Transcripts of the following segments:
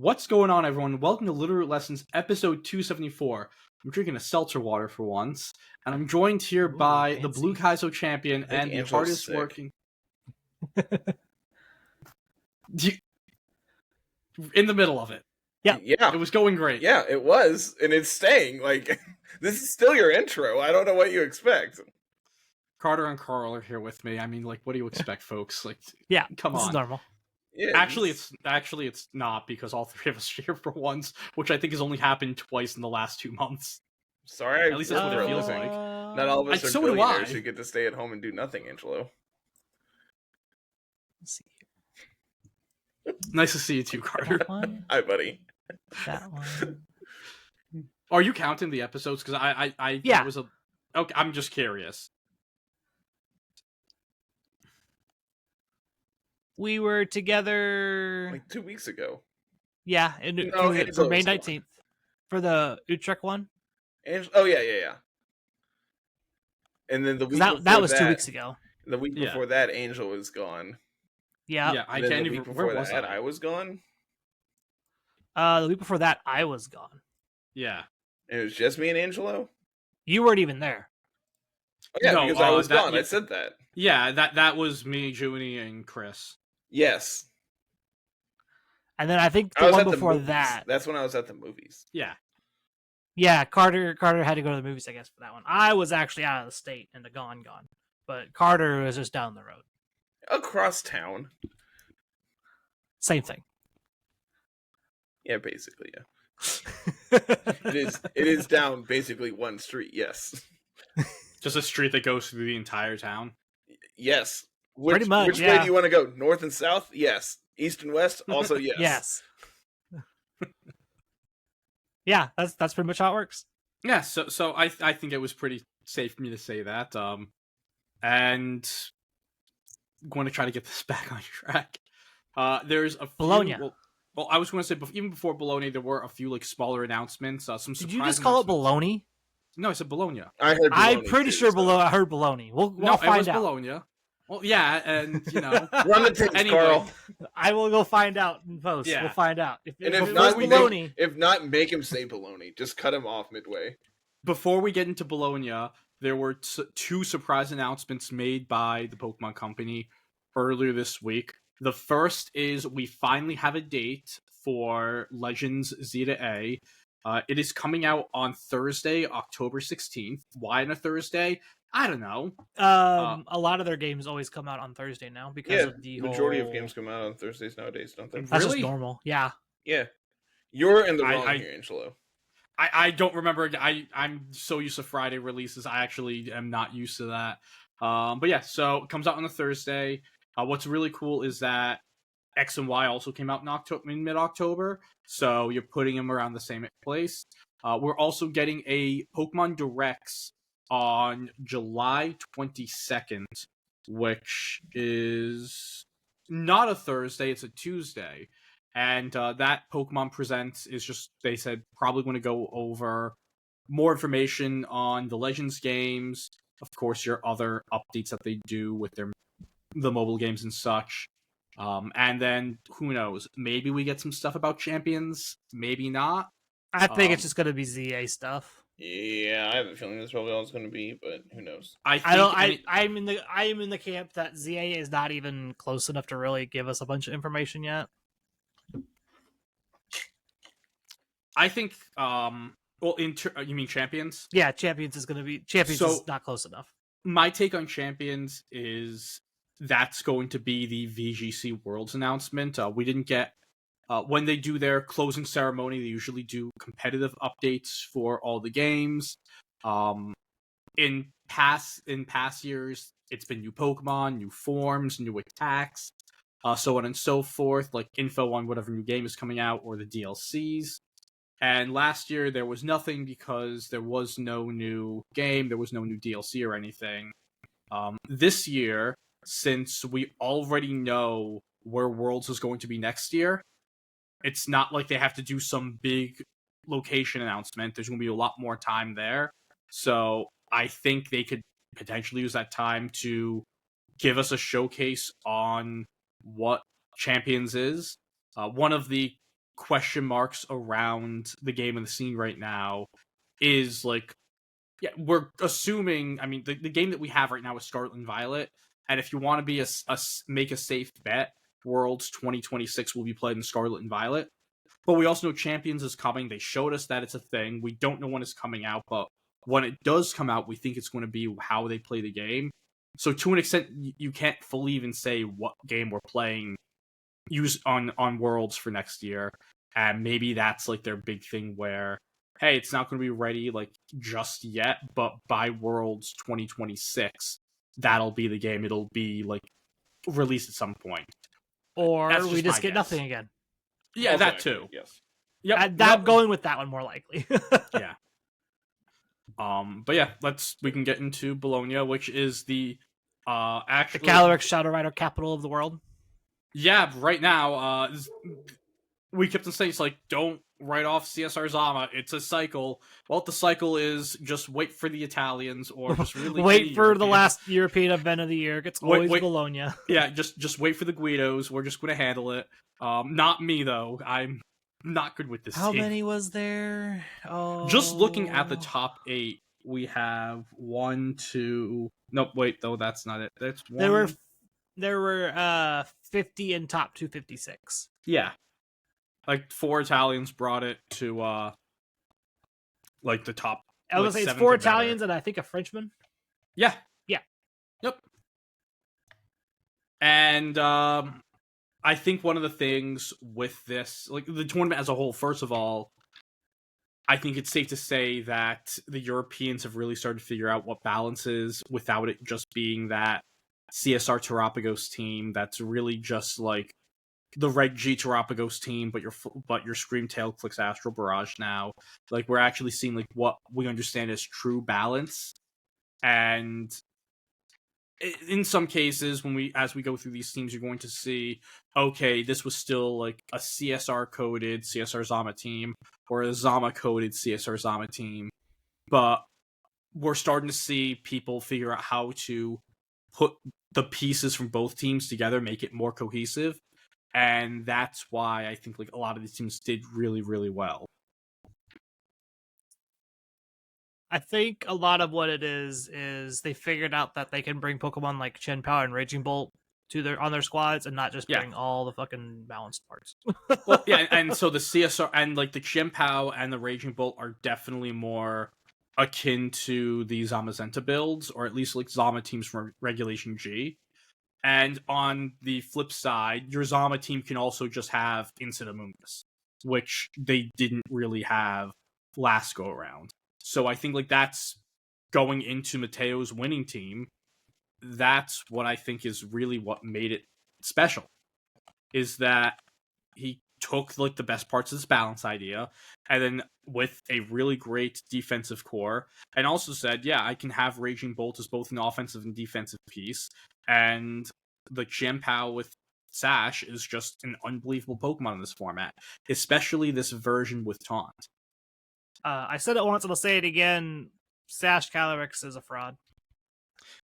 What's going on, everyone? Welcome to Littleroot Lessons, episode 274. I'm drinking a seltzer water for once, and I'm joined here by fancy. the Blue Kaizo champion and the hardest working. In the middle of it. Yeah. It was going great. Yeah, it was, and it's staying. Like, this is still your intro. I don't know what you expect. Carter and Carl are here with me. I mean, like, what do you expect, folks? Like, Yeah, come this on. is normal. Yeah, Actually, it's not, because all three of us are here for once, which I think has only happened twice in the last 2 months. sorry. At least that's what it feels like. Not all of us are so do billionaires I. who get to stay at home and do nothing, Angelo. Let's see Nice to see you too, Carter. that one. Hi, buddy. That one. Are you counting the episodes? Because Yeah. that was a... Okay, I'm just curious. We were together. Like 2 weeks ago. Yeah, for May Angelo was 19th for the Utrecht one. Oh, yeah. And then the week That was 2 weeks ago. The week Yeah. before that, Angel was gone. Yeah. Yeah, I And then can't the even... week Where before was that, I? I was gone. The week before that, I was gone. Yeah. And it was just me and Angelo. You weren't even there. Oh, yeah, No, because I was that- gone. yeah. I said that. Yeah, that was me, Junie, and Chris. Yes. And then I think I the was one at the before movies. that. That's when I was at the movies. Yeah. Yeah, Carter had to go to the movies, I guess, for that one. I was actually out of the state and gone. But Carter was just down the road. Across town. Same thing. Yeah, basically, yeah. It is down basically one street, yes. Just a street that goes through the entire town. Yes. Pretty much, Which way yeah. do you want to go? North and south? Yes. East and west? Also yes. Yes. Yeah, that's pretty much how it works. Yeah, so I think it was pretty safe for me to say that. And going to try to get this back on track. There's a few, Bologna. Well, I was going to say, even before Bologna, there were a few like smaller announcements. Some Did you just call it Bologna? No, I said Bologna. I heard I'm Bologna pretty too, sure so- I heard Bologna. We'll No, find it was out. Bologna. Well, yeah, and you know, Run the tapes, Anyway. Carl. I will go find out in post. Yeah. We'll find out. And if if it not, was Bologna, if not, make him say baloney. Just cut him off midway. before we get into Bologna, there were two surprise announcements made by the Pokemon Company earlier this week. The first is we finally have a date for Legends Zeta A. It is coming out on Thursday, October 16th. Why on a Thursday? I don't know. a lot of their games always come out on Thursday now because Yeah, of the majority whole... of games come out on Thursdays nowadays, don't they? That's Really? just normal. Yeah. Yeah. You're in the wrong I- here, Angelo. I don't remember. I'm so used to Friday releases. I actually am not used to that. But yeah, so it comes out on a Thursday. What's really cool is that X and Y also came out in mid-October, so you're putting them around the same place. We're also getting a Pokemon Directs on July 22nd, which is not a Thursday, it's a Tuesday. And that Pokemon Presents is just, they said, probably going to go over more information on the Legends games, of course, your other updates that they do with the mobile games and such. And then, who knows, maybe we get some stuff about Champions, maybe not. I think it's just going to be ZA stuff. Yeah, I have a feeling that's probably all it's going to be, but who knows? I'm in the camp that ZA is not even close enough to really give us a bunch of information yet. I think, you mean Champions? Yeah, Champions is not close enough. My take on Champions is that's going to be the VGC Worlds announcement. We didn't get when they do their closing ceremony, they usually do competitive updates for all the games. In past years, it's been new Pokemon, new forms, new attacks, so on and so forth, like info on whatever new game is coming out or the DLCs. And last year there was nothing because there was no new game, there was no new DLC or anything. This year, since we already know where Worlds is going to be next year, it's not like they have to do some big location announcement. There's going to be a lot more time there. So I think they could potentially use that time to give us a showcase on what Champions is. One of the question marks around the game and the scene right now is like, yeah, we're assuming. I mean, the game that we have right now is Scarlet and Violet, and if you want to be make a safe bet, Worlds 2026 will be played in Scarlet and Violet. But we also know Champions is coming. They showed us that it's a thing. We don't know when it's coming out, but when it does come out, we think it's going to be how they play the game. So to an extent, you can't fully even say what game we're playing on Worlds for next year. And maybe that's like their big thing where, hey, it's not going to be ready like just yet, but by Worlds 2026, that'll be the game. It'll be like released at some point. Or we just get nothing again. Yeah, that too. Yes. Yep. I'm going with that one more likely. Yeah. But yeah, we can get into Bologna, which is the actually the Calyrex Shadow Rider capital of the world. Yeah, right now, we kept on saying it's like, don't write off CSR Zama. It's a cycle. Well, the cycle is just wait for the Italians, or just really wait for the last European event of the year. It's always Bologna. Yeah, just wait for the Guidos. We're just going to handle it. Not me though. I'm not good with this. How team. many was there? Oh, just looking at the top 8, we have 1, 2. Nope, wait though. That's not it. That's 1. There were 50 in top 256. Yeah. Like 4 Italians brought it to like the top. I was gonna say it's 4 Italians and I think a Frenchman. Yeah. Yeah. Yep. And I think one of the things with this, like the tournament as a whole, first of all, I think it's safe to say that the Europeans have really started to figure out what balance is without it just being that CSR Terapagos team that's really just like the Reg G Terapagos team, but your Screamtail clicks Astral Barrage now. Like, we're actually seeing like what we understand as true balance. And in some cases, as we go through these teams, you're going to see, okay, this was still like a CSR coded CSR Zama team or a Zama coded CSR Zama team, but we're starting to see people figure out how to put the pieces from both teams together, make it more cohesive, and that's why I think like a lot of these teams did really, really well. I think a lot of what it is they figured out that they can bring Pokemon like Chen Power and Raging Bolt on their squads and not just bring all the fucking balanced parts. Well, yeah, and so the CSR and like the Chen Power and the Raging Bolt are definitely more akin to the Zamazenta builds, or at least like Zama teams from Regulation G. And on the flip side, your Zama team can also just have Incineroar, which they didn't really have last go around. So I think like that's going into Mateo's winning team. That's what I think is really what made it special, is that he took like the best parts of this balance idea and then with a really great defensive core, and also said, yeah, I can have Raging Bolt as both an offensive and defensive piece, and the Chien-Pao with Sash is just an unbelievable Pokemon in this format, especially this version with Taunt. I said it once and I'll say it again. Sash Calyrex is a fraud.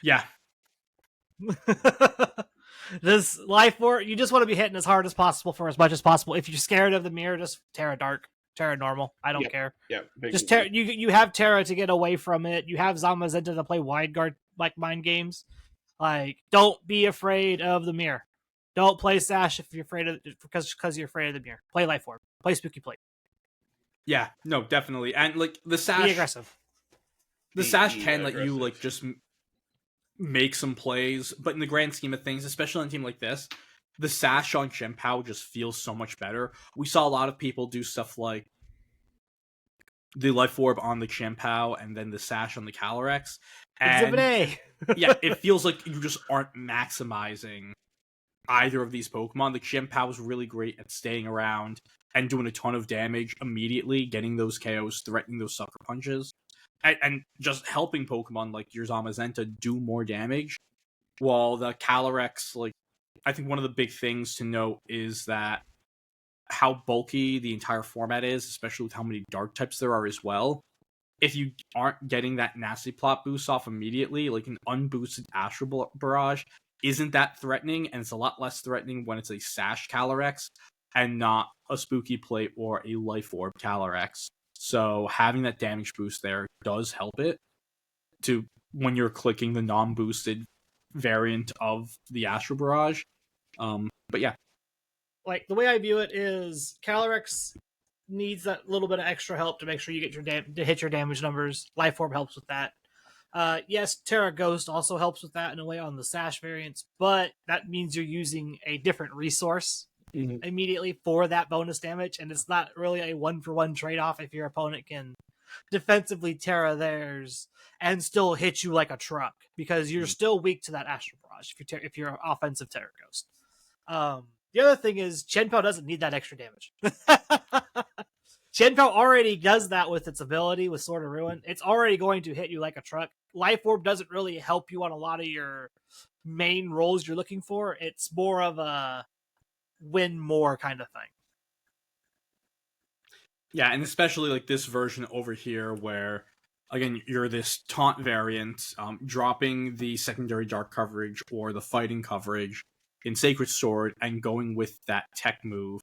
Yeah. This Life Orb, you just want to be hitting as hard as possible for as much as possible. If you're scared of the mirror, just Terra Dark, Terra Normal. I don't care. Yeah, just Terra. You have Terra to get away from it. You have Zamazenta to play wide guard like mind games. Like, don't be afraid of the mirror. Don't play Sash if you're afraid of because you're afraid of the mirror. Play Life Orb. Play Spooky Plate. Yeah, no, definitely. And like the Sash, be aggressive. The Sash can let you like just make some plays, but in the grand scheme of things, especially on a team like this, the Sash on Chien-Pao just feels so much better. We saw a lot of people do stuff like the Life Orb on the Chien-Pao and then the Sash on the Calyrex. Exhibit A. Yeah, it feels like you just aren't maximizing either of these Pokemon. The Chien-Pao is really great at staying around and doing a ton of damage immediately, getting those KOs, threatening those sucker punches, and just helping Pokemon like your Zamazenta do more damage. While the Calyrex, like, I think one of the big things to note is that how bulky the entire format is, especially with how many dark types there are as well. If you aren't getting that nasty plot boost off immediately, like an unboosted Astral Barrage isn't that threatening, and it's a lot less threatening when it's a Sash Calyrex. and not a Spooky Plate or a Life Orb Calyrex. So having that damage boost there does help it to when you're clicking the non-boosted variant of the Astral Barrage. But yeah. Like, the way I view it is Calyrex needs that little bit of extra help to make sure you get to hit your damage numbers. Life Orb helps with that. Yes, Terra Ghost also helps with that in a way on the Sash variants, but that means you're using a different resource immediately for that bonus damage, and it's not really a one-for-one trade-off if your opponent can defensively Terra theirs and still hit you like a truck, because you're still weak to that Astral Barrage if you're offensive Terra Ghost. The other thing is Chien-Pao doesn't need that extra damage. Chien-Pao already does that with its ability with Sword of Ruin. It's already going to hit you like a truck. Life Orb doesn't really help you on a lot of your main roles you're looking for. It's more of a win more kind of thing. Yeah, and especially like this version over here where, again, you're this taunt variant, dropping the secondary dark coverage or the fighting coverage in Sacred Sword and going with that tech move.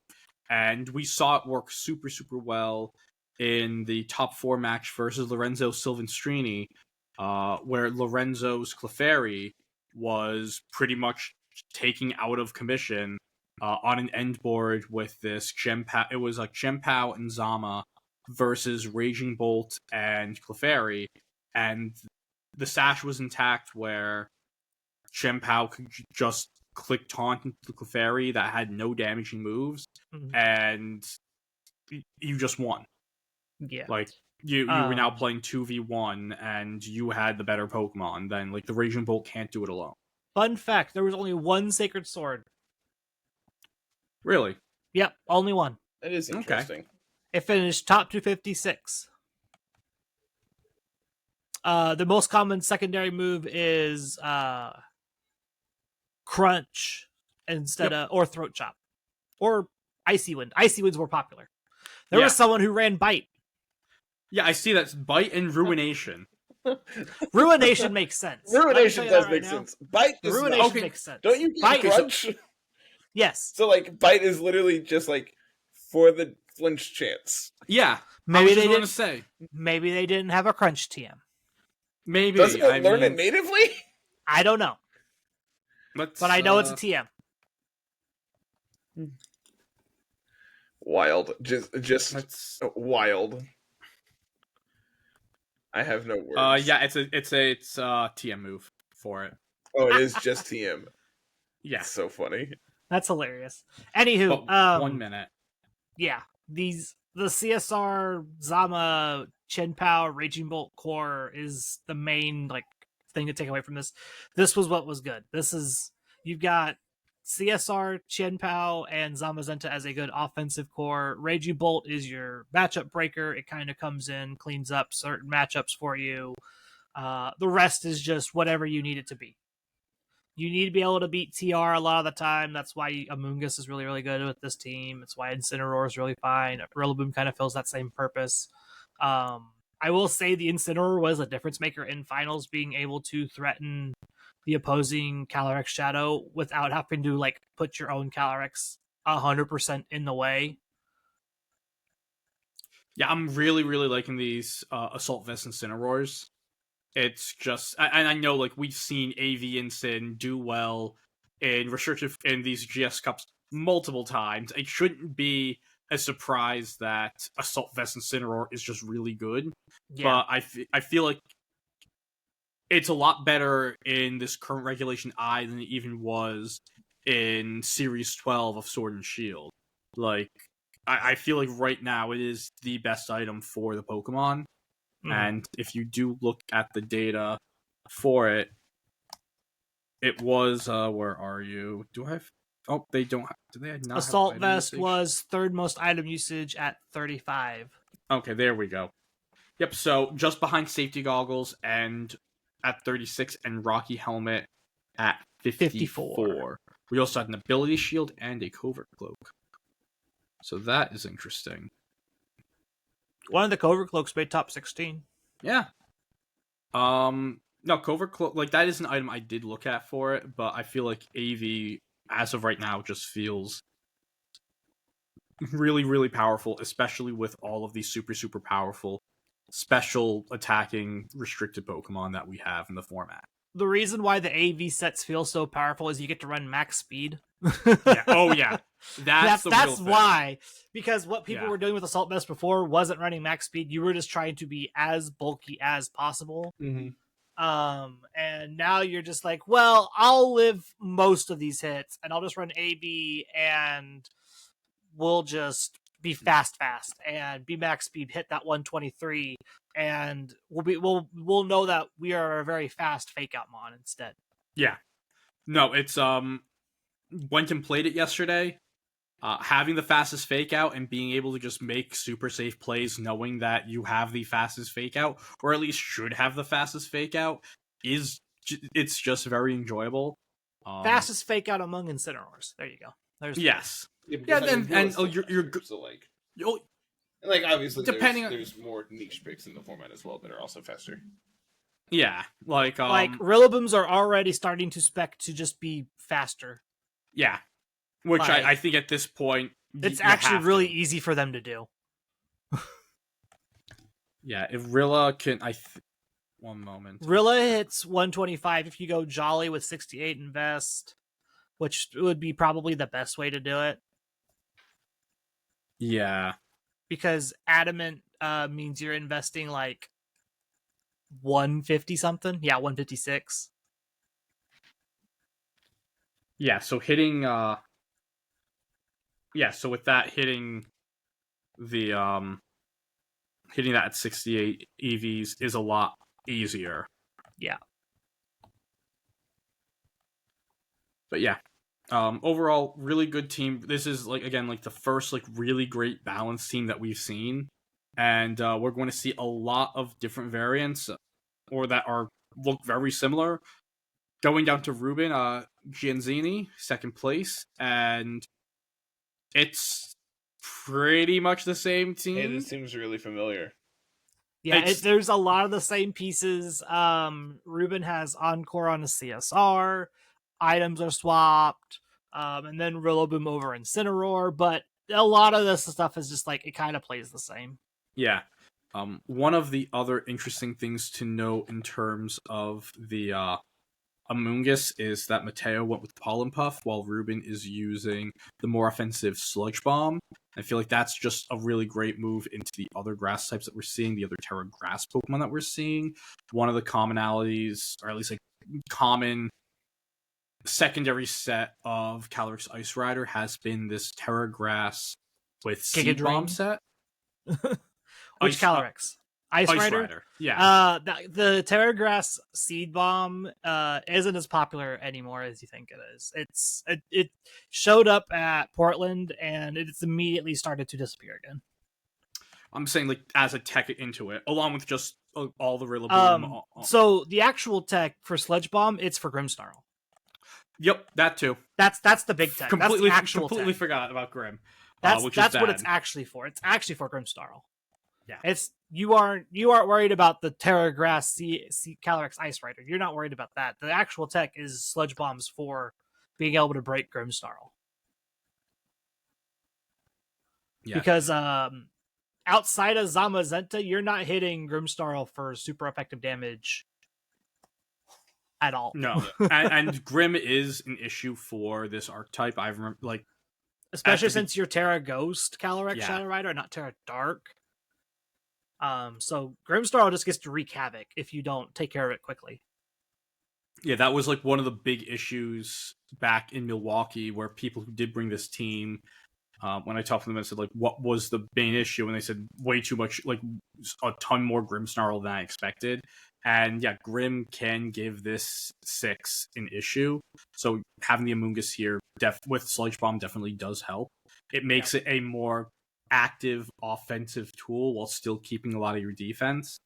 And we saw it work super, super well in the top 4 match versus Lorenzo Silvestrini, where Lorenzo's Clefairy was pretty much taking out of commission on an end board with this Chien-Pao. It was like Chien-Pao and Zama versus Raging Bolt and Clefairy, and the Sash was intact where Chien-Pao could just click taunt into the Clefairy that had no damaging moves, and you just won. Yeah. Like, you were now playing 2v1, and you had the better Pokemon. Then, like, the Raging Bolt can't do it alone. Fun fact, there was only one Sacred Sword. Really? Yep, only one. That is interesting. Okay. It finished top 256. The most common secondary move is Crunch instead of, or Throat Chop, or Icy Wind. Icy Wind's more popular. There was someone who ran Bite. Yeah, I see that's Bite and Ruination. Ruination makes sense. Ruination does make sense. Bite does Ruination makes sense. Don't you get Crunch? Yes. So, like, Bite is literally just, like, for the flinch chance. Yeah. Maybe they didn't say. Maybe they didn't have a Crunch TM. Maybe. Doesn't it learn it natively? I don't know. But I know it's a TM. Wild. Just wild. I have no words. Yeah, it's a TM move for it. Oh, it is just TM. Yeah. That's so funny. That's hilarious. Anywho, but 1 minute. Yeah, the CSR Zama Chien-Pao Raging Bolt core is the main like thing to take away from this. This was what was good. This is, you've got CSR Chien-Pao and Zamazenta as a good offensive core. Raging Bolt is your matchup breaker. It kind of comes in, cleans up certain matchups for you. The rest is just whatever you need it to be. You need to be able to beat TR a lot of the time. That's why Amoonguss is really, really good with this team. It's why Incineroar is really fine. Rillaboom kind of fills that same purpose. I will say the Incineroar was a difference maker in finals, being able to threaten the opposing Calyrex Shadow without having to like put your own Calyrex 100% in the way. Yeah, I'm really, really liking these Assault Vest Incineroars. It's just, and I know like we've seen AV Incin do well in restricted in these GS Cups multiple times. It shouldn't be a surprise that Assault Vest Incineroar is just really good. Yeah. But I feel like it's a lot better in this current Regulation I than it even was in Series 12 of Sword and Shield. Like, I feel like right now it is the best item for the Pokemon. And if you do look at the data for it, it was, where are you? Do I have, oh, they don't have, do they not Assault have Vest usage? was third most item usage at 35. Okay, there we go. Yep, so just behind Safety Goggles and at 36 and Rocky Helmet at 54. We also had an Ability Shield and a Covert Cloak. So that is interesting. One of the Covert Cloaks made top 16. Yeah. No, Covert Cloak, like, that is an item I did look at for it, but I feel like AV, as of right now, just feels really, really powerful, especially with all of these super, super powerful special attacking restricted Pokemon that we have in the format. The reason why the AV sets feel so powerful is you get to run max speed. Yeah. Oh yeah. That's that's real why. Because what people Yeah. were doing with Assault Vest before wasn't running max speed. You were just trying to be as bulky as possible. Mm-hmm. And now you're just like, well, I'll live most of these hits, and I'll just run AB, and we'll just be fast, and be max speed, hit that 123, and we'll know that we are a very fast fake out mon instead. Yeah. No, it's went and played it yesterday. Having the fastest fake out and being able to just make super safe plays knowing that you have the fastest fake out, or at least should have the fastest fake out, it's just very enjoyable. Fastest fake out among Incineroars. There you go. There's yes. Yeah, and you're good. So like, Oh, and like obviously, Depending there's more niche picks in the format as well that are also faster. yeah, like Rillabooms are already starting to spec to just be faster. yeah, which Like, I think at this point it's you actually have really to. easy for them to do. Yeah, if Rilla can, one moment. Rilla hits 125 if you go Jolly with 68 invest, which would be probably the best way to do it. Yeah, Because Adamant means you're investing like 150 something. Yeah, 156. yeah. So hitting, So with that hitting the hitting that at 68 EVs is a lot easier. Yeah. But yeah. Overall, really good team. This is again the first really great balanced team that we've seen, and we're going to see a lot of different variants, or that look very similar. Going down to Ruben, Gianzini, second place, and it's pretty much the same team. Hey, this seems really familiar. Yeah, there's a lot of the same pieces. Ruben has Encore on a CSR. Items are swapped, and then Rillaboom over Incineroar, but a lot of this stuff is just it kind of plays the same. Yeah. One of the other interesting things to note in terms of the Amoonguss is that Mateo went with Pollen Puff while Ruben is using the more offensive Sludge Bomb. I feel like that's just a really great move into the other grass types that we're seeing, the other Terra Grass Pokemon that we're seeing. One of the commonalities, or at least common secondary set of Calyrex Ice Rider has been this Terra Grass with Seed Bomb set. Which Calyrex? Ice Rider? Yeah. The Terra Grass Seed Bomb isn't as popular anymore as you think it is. It showed up at Portland and it's immediately started to disappear again. I'm saying as a tech into it, along with just all the Rillaboom. So the actual tech for Sludge Bomb, it's for Grimmsnarl. Yep, that too. That's the big tech. Completely, that's the actual completely tech. Forgot about Grim. That's what it's actually for. It's actually for Grimmsnarl. Yeah. It's you aren't worried about the Terra Grass Calyrex Ice Rider. You're not worried about that. The actual tech is Sludge Bombs for being able to break Grimmsnarl. Yeah. Because outside of Zamazenta, you're not hitting Grimmsnarl for super effective damage at all. No. and Grim is an issue for this archetype. I remember especially since you're Terra Ghost Calyrex Shadow Rider, not Terra Dark. So Grimmsnarl just gets to wreak havoc if you don't take care of it quickly. Yeah, that was one of the big issues back in Milwaukee, where people who did bring this team, when I talked to them, I said what was the main issue, and they said way too much, a ton more Grimmsnarl than I expected. And yeah, Grim can give this 6 an issue. So having the Amoonguss here with Sludge Bomb definitely does help. It makes it a more active offensive tool while still keeping a lot of your defense.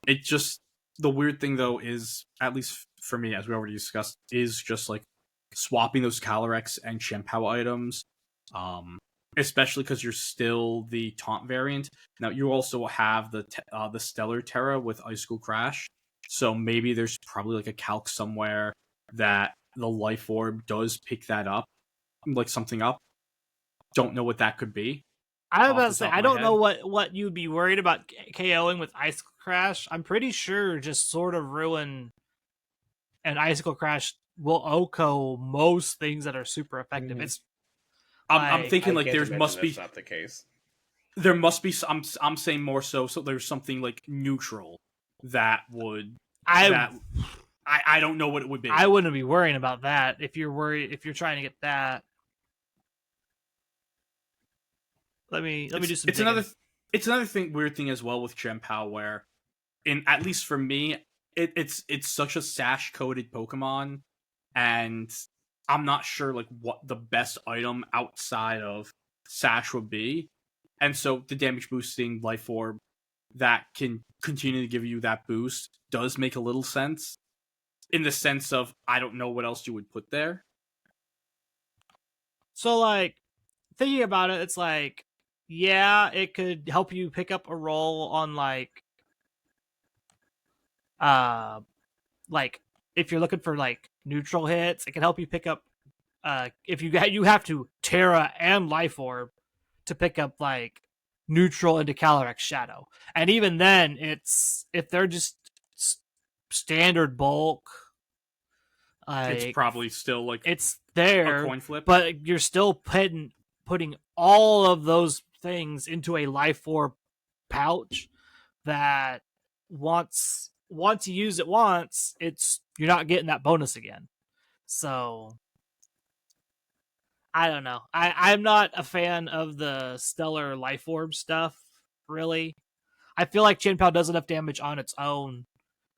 It just, the weird thing though is, at least for me, as we already discussed, is just swapping those Calyrex and Chien-Pao items, especially because you're still the taunt variant. Now you also have the Stellar Terra with Icicle Crash, so maybe there's probably a calc somewhere that the Life Orb does pick that up, something up. don't know what that could be. I was off about the to say, top of I my don't know head. what you'd be worried about KOing with Icicle Crash. I'm pretty sure just sort of ruin an Icicle Crash will OHKO most things that are super effective. Mhm. It's I'm like, thinking I like can't there imagine must that's be not the case. I'm saying more so there's something like neutral that would I that I don't know what it would be. I wouldn't be worrying about that if you're trying to get that. Let me do some digging. It's another weird thing as well with Chien-Pao where at least for me it's such a sash coded Pokemon, and I'm not sure like what the best item outside of sash would be. And so the damage boosting life orb that can continue to give you that boost does make a little sense, in the sense of I don't know what else you would put there. So like thinking about it, it's like, yeah, it could help you pick up a roll on uh like if you're looking for like neutral hits, it can help you pick up if you have to Terra and Life Orb to pick up like neutral into Calyrex Shadow. And even then, it's if they're just standard bulk, It's like probably still like it's a there, coin flip. but you're still putting all of those things into a Life Orb pouch that once you use it once, it's you're not getting that bonus again. So I don't know. I'm not a fan of the stellar life orb stuff, really. I feel like Chien-Pao does enough damage on its own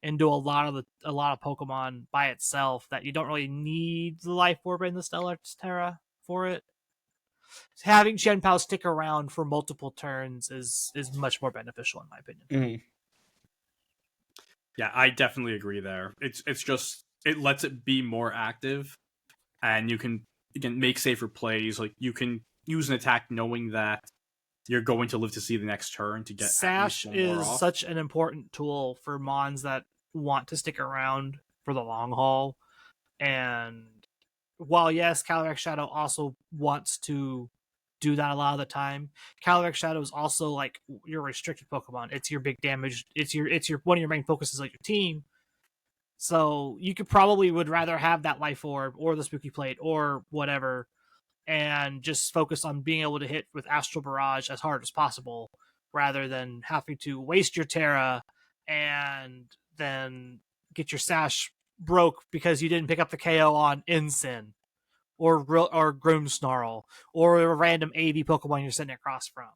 and do a lot of Pokemon by itself that you don't really need the life orb and the stellar Terra for it. Having Chien-Pao stick around for multiple turns is much more beneficial in my opinion. Mm-hmm. Yeah, I definitely agree there. It's just it lets it be more active, and you can make safer plays. Like you can use an attack knowing that you're going to live to see the next turn to get Sash at least one more is off. such an important tool for Mons that want to stick around for the long haul. And while yes, Calyrex Shadow also wants to do that a lot of the time, Calyrex Shadow is also like your restricted Pokemon. It's your big damage. It's your one of your main focuses like your team. So you could probably would rather have that Life Orb or the Spooky Plate or whatever, and just focus on being able to hit with Astral Barrage as hard as possible, rather than having to waste your Terra and then get your Sash broke because you didn't pick up the KO on Incin or Grimmsnarl or a random AV Pokemon you're sitting across from.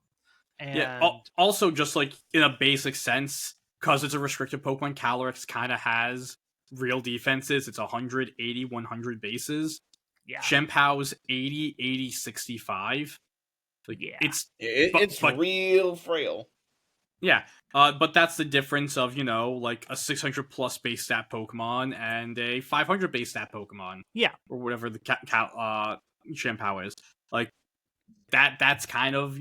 And Yeah. Also, just like in a basic sense, because it's a restricted Pokemon, Calyrex kind of has real defenses. It's 100, 80, 100 bases. yeah, Chien-Pao's 80, 80, 65. Like yeah, It's real frail. Yeah, but that's the difference of, like a 600 plus base stat Pokemon and a 500 base stat Pokemon. Yeah. Or whatever the Chien-Pao is. Like, that's kind of,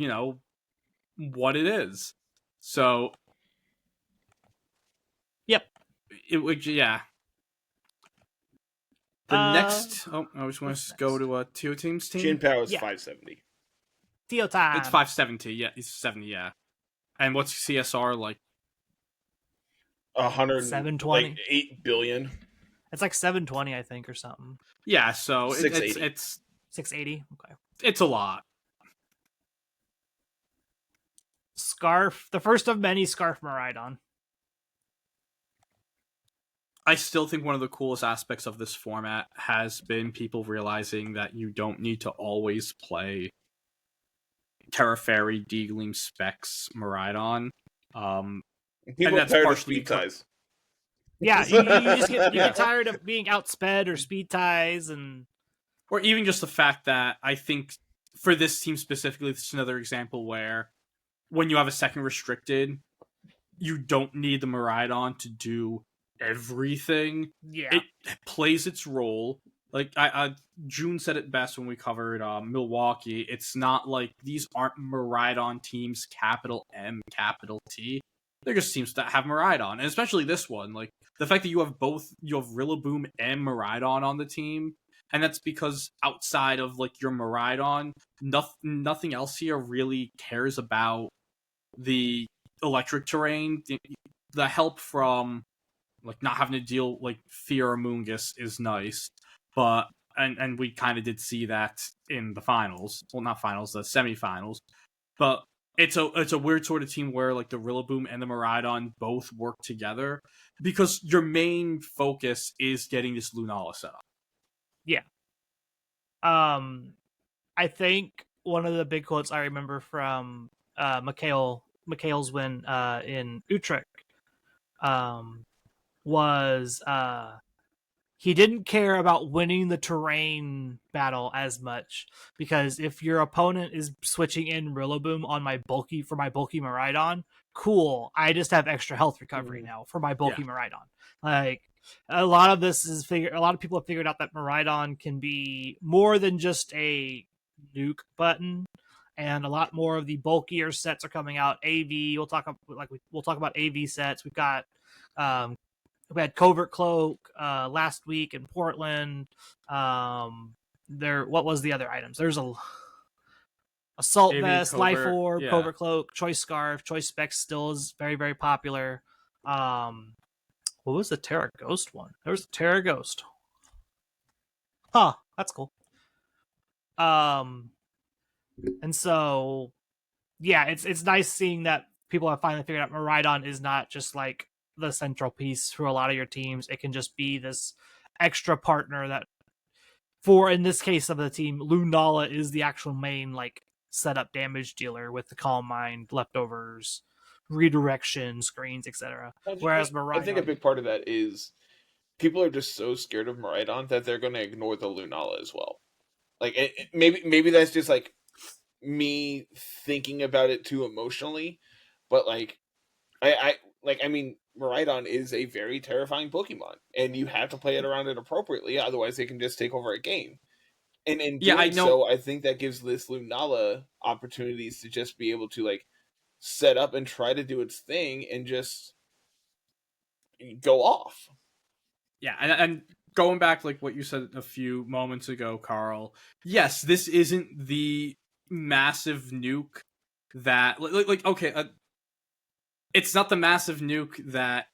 what it is. So. Yep. It would, yeah. The next. Oh, I was going to go to a Teo Team's team. Chien-Pao is 570. Teo time. It's 570, yeah. It's 70, yeah. And what's CSR like? 720. Like 8 billion. It's like 720, I think, or something. Yeah, so 680. It's 680. Okay. It's a lot. Scarf, the first of many Scarf Miraidon. I still think one of the coolest aspects of this format has been people realizing that you don't need to always play Terra Fairy, Deagling, Specs, Miraidon. People that's tired of partially speed ties. Yeah, you just get tired of being outsped or speed ties, and or even just the fact that I think for this team specifically, this is another example where when you have a second restricted, you don't need the Miraidon to do everything. Yeah, it plays its role. Like June said it best when we covered Milwaukee. It's not like these aren't Miraidon teams, capital M, capital T. They're just teams that have Miraidon, and especially this one. Like the fact that you have Rillaboom and Miraidon on the team and that's because outside of like your Miraidon, nothing else here really cares about the electric terrain. The help from like not having to deal like Fear Amoonguss is nice, but and we kind of did see that in the finals. Well, not finals, the semifinals. But it's a weird sort of team where like the Rillaboom and the Miraidon both work together because your main focus is getting this Lunala set up. Yeah. I think one of the big quotes I remember from Mikhail's win in Utrecht was he didn't care about winning the terrain battle as much, because if your opponent is switching in Rillaboom on my bulky Miraidon, cool. I just have extra health recovery now for my bulky Miraidon. Like a lot of this is a lot of people have figured out that Miraidon can be more than just a nuke button, and a lot more of the bulkier sets are coming out. AV, we'll talk about AV sets. We've got we had Covert Cloak last week in Portland. What was the other items? There's a Assault AV, Vest, Covert, Life Orb, yeah. Covert Cloak, Choice Scarf, Choice Specs still is very, very popular. What was the Terra Ghost one? There was the Terra Ghost. Huh, that's cool. And so, yeah, it's nice seeing that people have finally figured out Miraidon is not just like the central piece for a lot of your teams. It can just be this extra partner that, for in this case of the team, Lunala is the actual main like setup damage dealer with the Calm Mind, leftovers, redirection, screens, etc. Whereas Miraidon, I think a big part of that is people are just so scared of Miraidon that they're going to ignore the Lunala as well. Like maybe that's just like me thinking about it too emotionally, but like I mean, Miraidon is a very terrifying Pokemon, and you have to play it around it appropriately, otherwise they can just take over a game. And in doing so, I think that gives this Lunala opportunities to just be able to like set up and try to do its thing and just go off. Yeah, and going back like what you said a few moments ago, Carl. Yes, this isn't the massive nuke that like okay, it's not the massive nuke that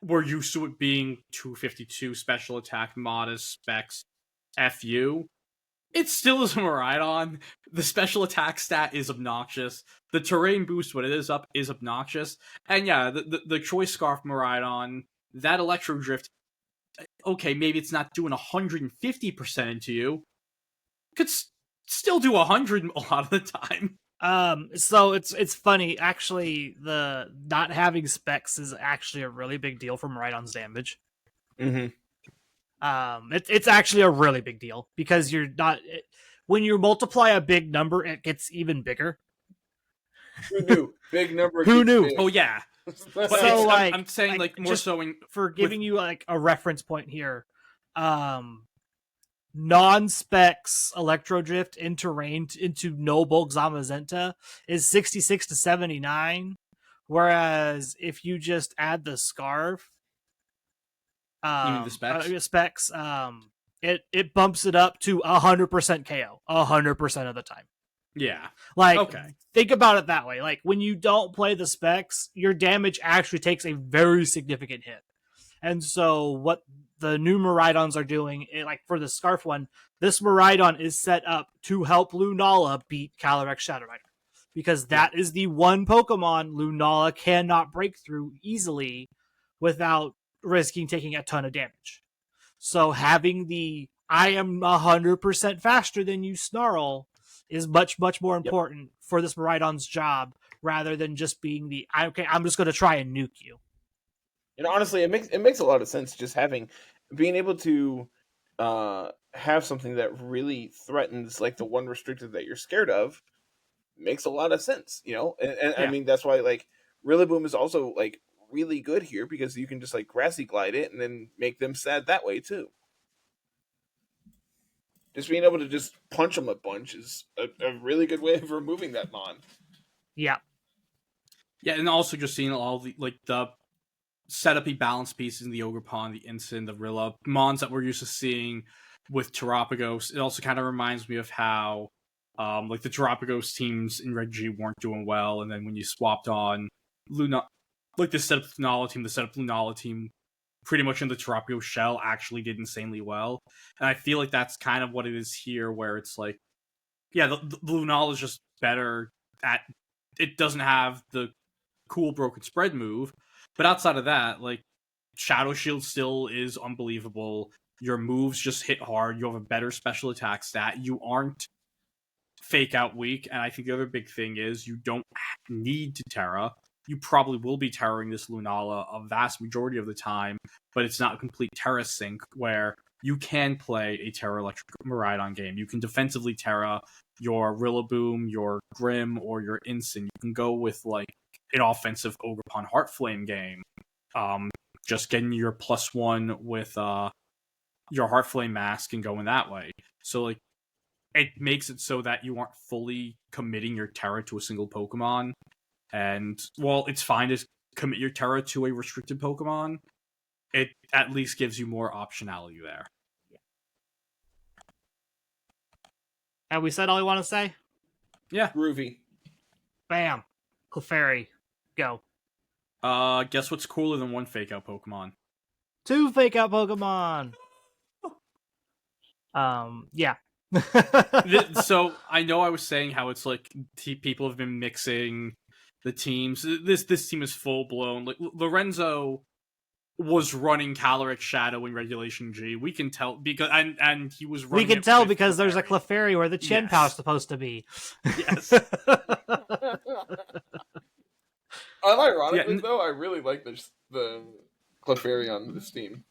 we're used to it being 252 special attack, modest specs, FU. It still is a Miraidon. The special attack stat is obnoxious. The terrain boost when it is up is obnoxious. And yeah, the Choice Scarf Miraidon, that Electro Drift, okay, maybe it's not doing 150% into you. Could still do 100 a lot of the time. So it's funny, actually, the not having specs is actually a really big deal for Miraidon's damage. Mm-hmm. It's actually a really big deal because when you multiply a big number, it gets even bigger. Who knew? Big number. Who knew? Big. Oh yeah. But So like, I'm saying like more so for giving you like a reference point here, non-specs Electro Drift in terrain into no bulk Zamazenta is 66 to 79, whereas if you just add the Scarf, you mean the specs? It bumps it up to 100% KO 100% of the time. Yeah. Like, okay. Think about it that way. Like, when you don't play the specs, your damage actually takes a very significant hit. And so what the new Miraidons are doing, like for the Scarf one, this Miraidon is set up to help Lunala beat Calyrex Shadow Rider. Because that is the one Pokemon Lunala cannot break through easily without risking taking a ton of damage. So having the I am 100% faster than you Snarl is much, much more important for this Miraidon's job rather than just being the I'm just going to try and nuke you. And honestly, it makes a lot of sense just being able to have something that really threatens like the one restricted that you're scared of makes a lot of sense, you know. And I mean that's why like Rillaboom is also like really good here because you can just like grassy glide it and then make them sad that way too. Just being able to just punch them a bunch is a really good way of removing that mon. Yeah. Yeah, and also just seeing all the like the setup-y balance pieces in the Ogre Pond, the Incin, the Rilla, mons that we're used to seeing with Terapagos. It also kind of reminds me of how like the Terapagos teams in Red G weren't doing well, and then when you swapped on Luna, like the setup Lunala team pretty much in the Terapagos shell actually did insanely well. And I feel like that's kind of what it is here, where it's like, yeah, the Lunala is just better at, it doesn't have the cool broken spread move, but outside of that, like, Shadow Shield still is unbelievable. Your moves just hit hard. You have a better special attack stat. You aren't fake out weak, and I think the other big thing is you don't need to Terra. You probably will be Terraing this Lunala a vast majority of the time, but it's not a complete Terra sync where you can play a Terra Electric Miraidon game. You can defensively Terra your Rillaboom, your Grim, or your Incin. You can go with like an offensive Ogerpon Heartflame game. Just getting your +1 with your Heartflame Mask and going that way. So like, it makes it so that you aren't fully committing your Terra to a single Pokemon. And while it's fine to commit your Terra to a restricted Pokemon, it at least gives you more optionality there. Have we said all we want to say? Yeah. Groovy. Bam. Clefairy. Go. Guess what's cooler than one fake out Pokemon? 2 fake out Pokemon. Yeah. So I know I was saying how it's like people have been mixing the teams. This team is full blown. Like Lorenzo was running Calyrex Shadow in Regulation G. We can tell because and he was running. We can tell because there's a Clefairy where the Chin-Pow is supposed to be. Yes. Unironically, though, I really like the Clefairy on this team.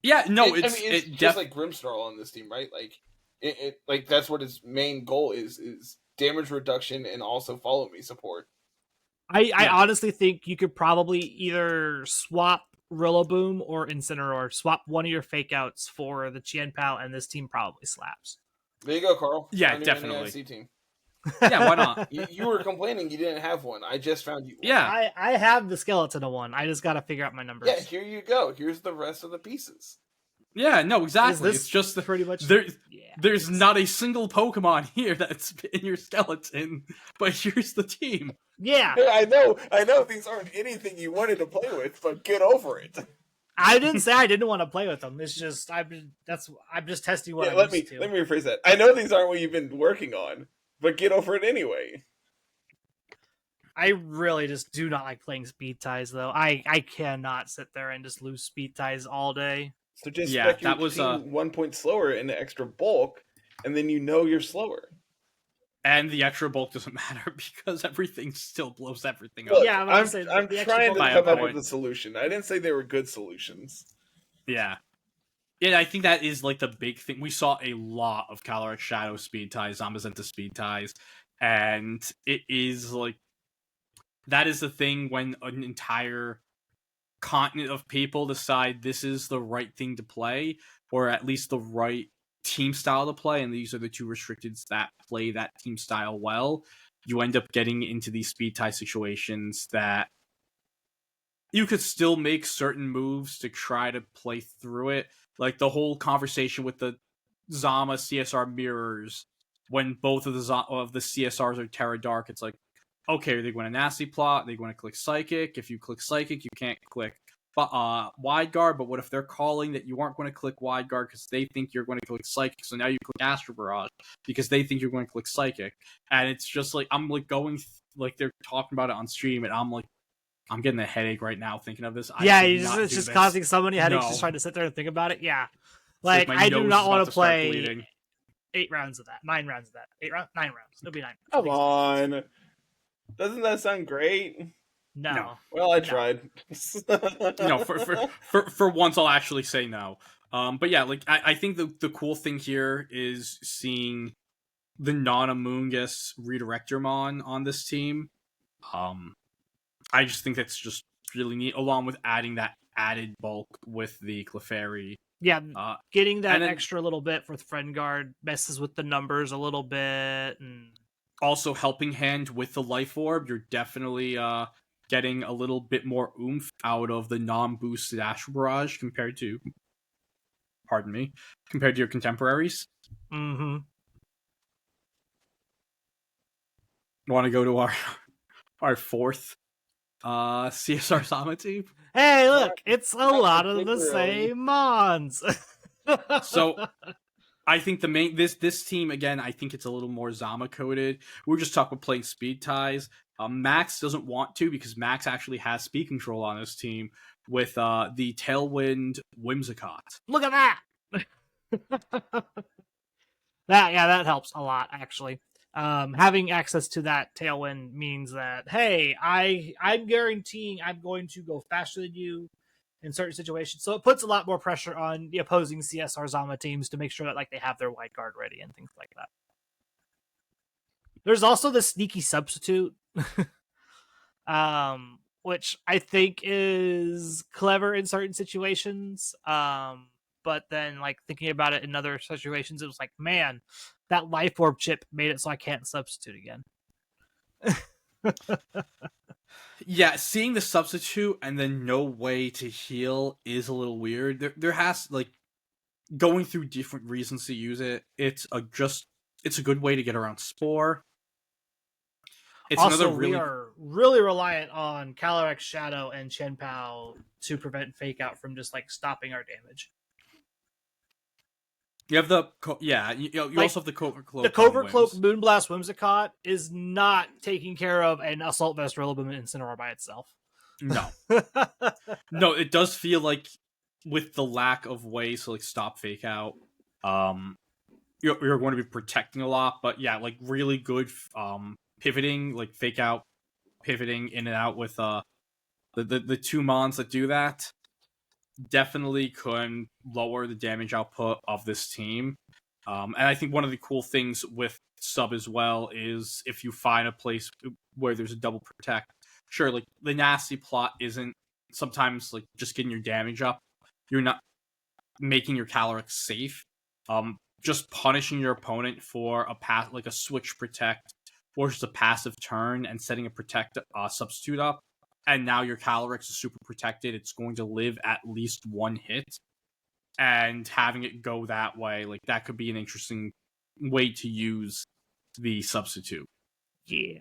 Yeah, no, it's just like Grimmsnarl on this team, right? Like, it like that's what his main goal is damage reduction and also follow me support. I honestly think you could probably either swap Rillaboom or Incineroar. Swap one of your fake outs for the Chien-Pao, and this team probably slaps. There you go, Carl. Yeah, Found definitely. NAIC team. Yeah, why not? You were complaining you didn't have one. I just found you one. Yeah. I have the skeleton of one. I just got to figure out my numbers. Yeah, here you go. Here's the rest of the pieces. Yeah, no, exactly. It's just pretty much there's not a single Pokemon here that's in your skeleton, but here's the team. Yeah. I know these aren't anything you wanted to play with, but get over it. I didn't say I didn't want to play with them. It's just I'm just testing what I'm used to. Let me rephrase that. I know these aren't what you've been working on, but get over it anyway. I really just do not like playing speed ties, though. I cannot sit there and just lose speed ties all day. So just spec your team 1 point slower in the extra bulk, and then you're slower. And the extra bulk doesn't matter because everything still blows everything up. Look, yeah, I'm trying to come up with a solution. I didn't say they were good solutions. Yeah. Yeah, I think that is like the big thing. We saw a lot of Calyrex Shadow speed ties, Zamazenta speed ties, and it is like that is the thing when an entire continent of people decide this is the right thing to play, or at least the right team style to play, and these are the two restricteds that play that team style well. You end up getting into these speed tie situations that you could still make certain moves to try to play through it. Like the whole conversation with the Zama CSR mirrors, when both of the CSRs are Terra Dark, it's like, okay, are they going to Nasty Plot? Are they going to click Psychic? If you click Psychic, you can't click Wide Guard, but what if they're calling that you aren't going to click Wide Guard because they think you're going to click Psychic, so now you click Astro Barrage because they think you're going to click Psychic. And it's just like, I'm like going, like they're talking about it on stream, and I'm like, I'm getting a headache right now thinking of this. Yeah, it's just causing so many headaches just trying to sit there and think about it. Yeah. Like I do not want to play 8 rounds of that, 9 rounds of that, 9 rounds. It'll be 9. Come on. Doesn't that sound great? No. Well, I tried. No, for once I'll actually say no. But yeah, like I think the cool thing here is seeing the non-Amoonguss Redirectormon on this team. I just think that's just really neat, along with adding that added bulk with the Clefairy. Yeah, getting that extra little bit for the Friend Guard messes with the numbers a little bit, and also helping hand with the Life Orb. You're definitely getting a little bit more oomph out of the non-boosted Astral Barrage compared to pardon me, compared to your contemporaries. Mm-hmm. Want to go to our fourth CSR Sama team? Hey, look, it's a Not lot of the particularly. same Mons. So I think the main this team again, I think it's a little more Zama coded. We were just talking about playing speed ties. Max doesn't want to because Max actually has speed control on his team with the Tailwind Whimsicott. Look at that. that helps a lot actually. Having access to that Tailwind means that hey, I'm guaranteeing I'm going to go faster than you in certain situations. So it puts a lot more pressure on the opposing CSR Zama teams to make sure that like they have their white guard ready and things like that. There's also the sneaky substitute, which I think is clever in certain situations. But then like thinking about it in other situations, it was like, man, that life orb chip made it so I can't substitute again. Yeah, seeing the substitute and then no way to heal is a little weird. There has like going through different reasons to use it. It's a good way to get around Spore. It's also, another really we are really reliant on Calyrex Shadow and Chien-Pao to prevent Fake Out from just like stopping our damage. you have the you Like, also have the Covert Cloak. The Covert on Cloak Whims. Moonblast Whimsicott is not taking care of an Assault Vest Rillaboom Incineroar by itself. No, no, it does feel like with the lack of ways to like stop Fake Out, you're going to be protecting a lot. But yeah, like really good pivoting, like Fake Out pivoting in and out with the two mons that do that definitely can lower the damage output of this team. And I think one of the cool things with sub as well is if you find a place where there's a double protect, sure, like the nasty plot isn't sometimes like just getting your damage up. You're not making your Calyrex safe. Just punishing your opponent for like a switch protect or just a passive turn and setting a protect substitute up. And now your Calyrex is super protected. It's going to live at least one hit. And having it go that way, like that could be an interesting way to use the substitute. Yeah.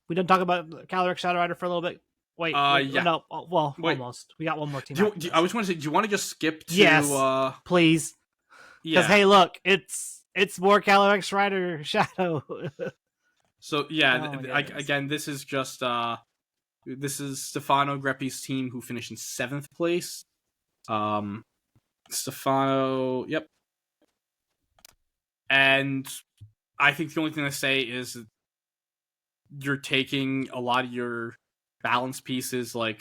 We done talk about Calyrex Shadow Rider for a little bit. Wait, yeah. No, well, Wait. almost. We got one more team. I was want to say, do you want to just skip to? Yes, please. Because hey, look, it's more Calyrex Rider Shadow. So yeah, again, this is just this is Stefano Greppi's team who finished in 7th place. Stefano, yep. And I think the only thing to say is you're taking a lot of your balance pieces, like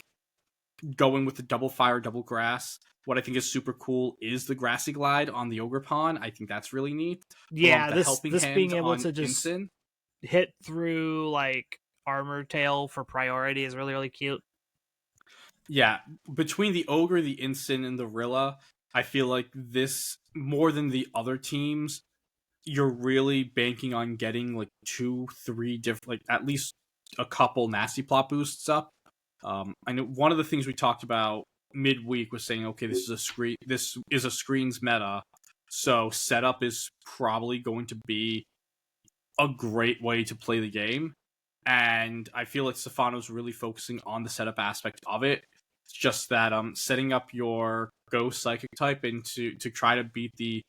going with the double fire, double grass. What I think is super cool is the Grassy Glide on the Ogerpon. I think that's really neat. Yeah, this being able to just Incin. hit through like Armor Tail for priority is really, really cute. Yeah, between the Ogre, the Incin, and the Rilla, I feel like this, more than the other teams, you're really banking on getting like 2-3 different, like at least a couple nasty plot boosts up. I know one of the things we talked about midweek was saying, okay, this is a screens meta, so setup is probably going to be a great way to play the game. And I feel like Stefano's really focusing on the setup aspect of it. It's just that setting up your Ghost Psychic type and to try to beat the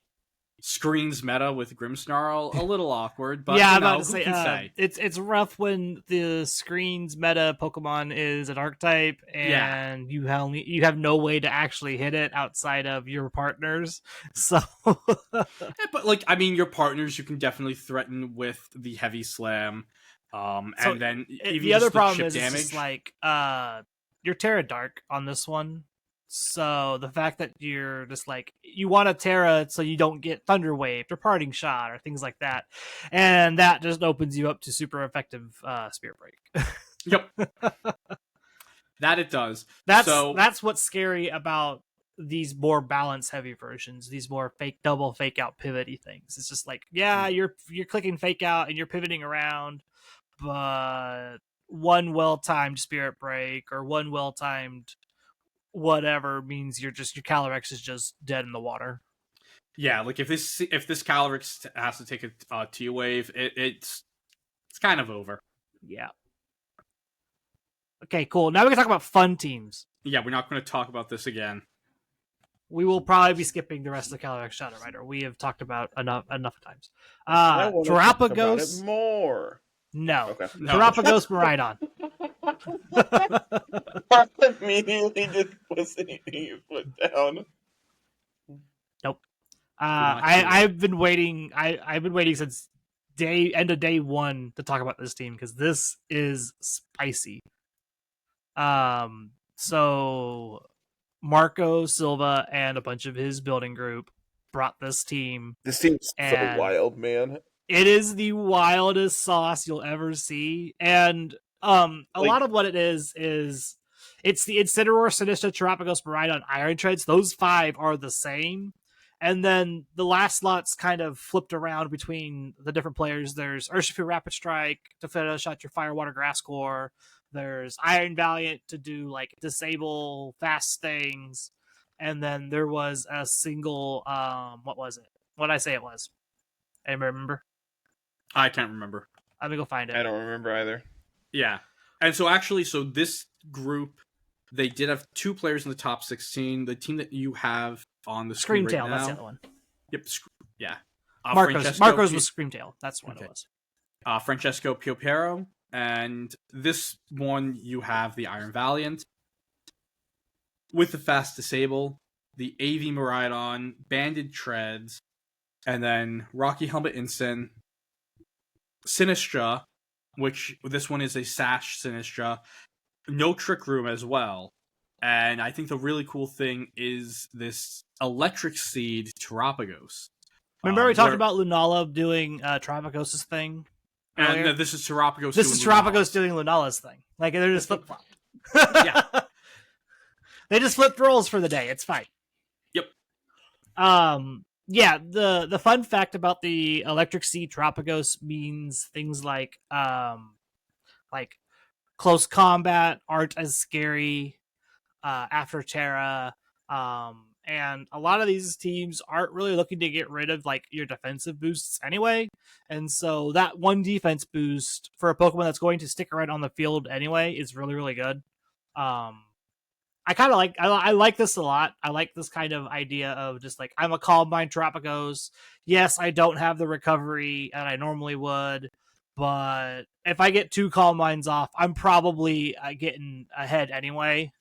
screens meta with Grimmsnarl, a little awkward, but yeah, I'm about to say, it's rough when the screens meta Pokemon is an archetype and you have no way to actually hit it outside of your partners. So, yeah, but like I mean, your partners you can definitely threaten with the Heavy Slam, and then even the other just problem chip is damage. It's just like you're Terra Dark on this one. So the fact that you're just like you want to Terra so you don't get Thunder Waved or Parting Shot or things like that, and that just opens you up to super effective Spirit Break. Yep, that it does. That's what's scary about these more balance heavy versions, these more double fake out pivoty things. It's just like you're clicking fake out and you're pivoting around, but one well timed Spirit Break or one well timed whatever means your Calyrex is just dead in the water. Yeah, like if this Calyrex has to take a T wave, it's kind of over. Yeah. Okay, cool. Now we can talk about fun teams. Yeah, we're not going to talk about this again. We will probably be skipping the rest of the Calyrex Shadow Rider. We have talked about enough times. I want to talk about Terapagos. it more. No. Okay. No. Terapagos Miraidon. Immediately just putting his foot down. Nope. I've been waiting. I've been waiting since end of day one to talk about this team because this is spicy. So Marco Silva and a bunch of his building group brought this team. This seems so And wild, man. it is the wildest sauce you'll ever see, and a lot of what it is it's the Incineroar, Sinistcha, Terapagos, Miraidon, Iron Treads. Those 5 are the same, and then the last lot's kind of flipped around between the different players. There's Urshifu Rapid Strike to finish out your Fire, Water, Grass core. There's Iron Valiant to do like disable fast things, and then there was a single what was it? What did I say it was? Anybody remember? I can't remember. Let me go find it. I don't remember either. Yeah. And so actually, this group, they did have 2 players in the top 16. The team that you have on the screen Screamtail, right that's now, the other one. Yep. Yeah. Marco's was Screamtail. That's what it was. Francesco Piopero. And this one, you have the Iron Valiant with the fast disable, the AV Miraidon, Banded Treads, and then Rocky Helmet Incin, Sinistcha, which this one is a Sash Sinistcha, no Trick Room as well. And I think the really cool thing is this Electric Seed Terapagos. Remember we talked about Lunala doing Terapagos' thing? And no, this is Terapagos. This is Terapagos doing Lunala's thing. Like, they're just flip-flopped. Yeah. They just flipped roles for the day. It's fine. Yep. Yeah, the fun fact about the Electric Sea Terapagos means things like close combat aren't as scary after Terra, and a lot of these teams aren't really looking to get rid of like your defensive boosts anyway, and so that one defense boost for a Pokemon that's going to stick around on the field anyway is really, really good. I kind of I like this a lot. I like this kind of idea of just like, I'm a Calm Mind Terapagos. Yes, I don't have the recovery that I normally would, but if I get 2 Calm Minds off, I'm probably getting ahead anyway.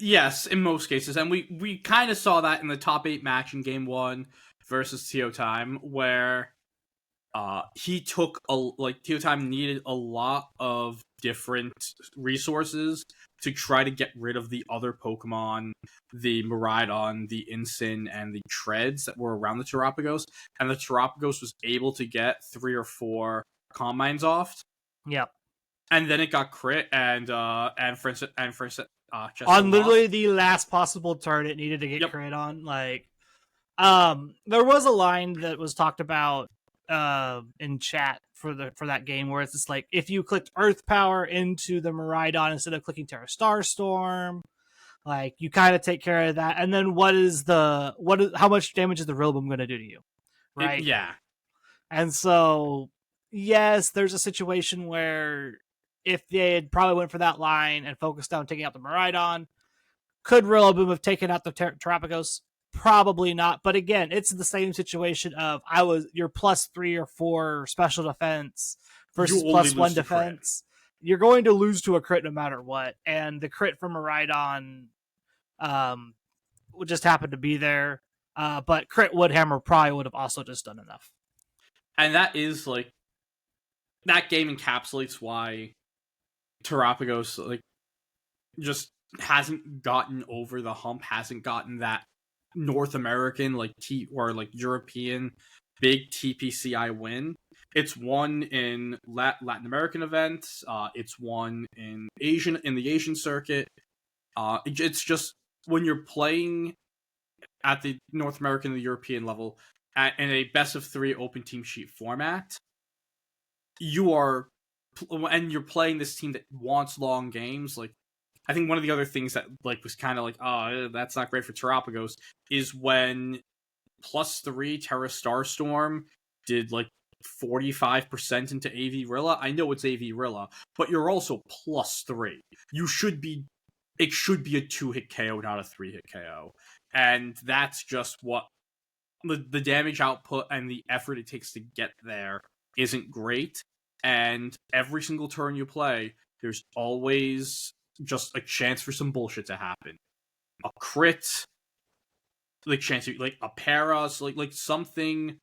Yes, in most cases. And we kind of saw that in the top 8 match in game 1 versus Teotime, where Teotime needed a lot of different resources to try to get rid of the other Pokemon, the Miraidon, the Incin, and the Treads that were around the Terapagos. And the Terapagos was able to get 3 or 4 Calm Minds off. Yep. And then it got crit and on literally the last possible turn it needed to get crit on. Like, there was a line that was talked about in chat for that game where it's just like, if you clicked Earth Power into the Miraidon instead of clicking Terra Starstorm, like, you kind of take care of that. And then how much damage is the Rillaboom going to do to you? Right? Yeah. And so, yes, there's a situation where if they had probably went for that line and focused on taking out the Miraidon, could Rillaboom have taken out the Terapagos? Probably not. But again, it's the same situation of your +3 or 4 special defense versus +1 defense. You're going to lose to a crit no matter what. And the crit from Miraidon would just happen to be there. But crit Woodhammer probably would have also just done enough. And that is like, that game encapsulates why Terapagos just hasn't gotten over the hump, hasn't gotten that North American or European big TPCI win. It's won in Latin American events. It's won in the Asian circuit. It's just, when you're playing at the North American and the European level in a best of 3 open team sheet format, you're playing this team that wants long games. Like, I think one of the other things that like was kind of like, oh, that's not great for Terapagos is when +3 Terra Starstorm did like 45% into AV Rilla. I know it's AV Rilla, but you're also +3. It should be a 2-hit KO, not a 3-hit KO. And that's just what the damage output and the effort it takes to get there isn't great. And every single turn you play, there's always just a chance for some bullshit to happen. A crit, like chance to, like a para, so like something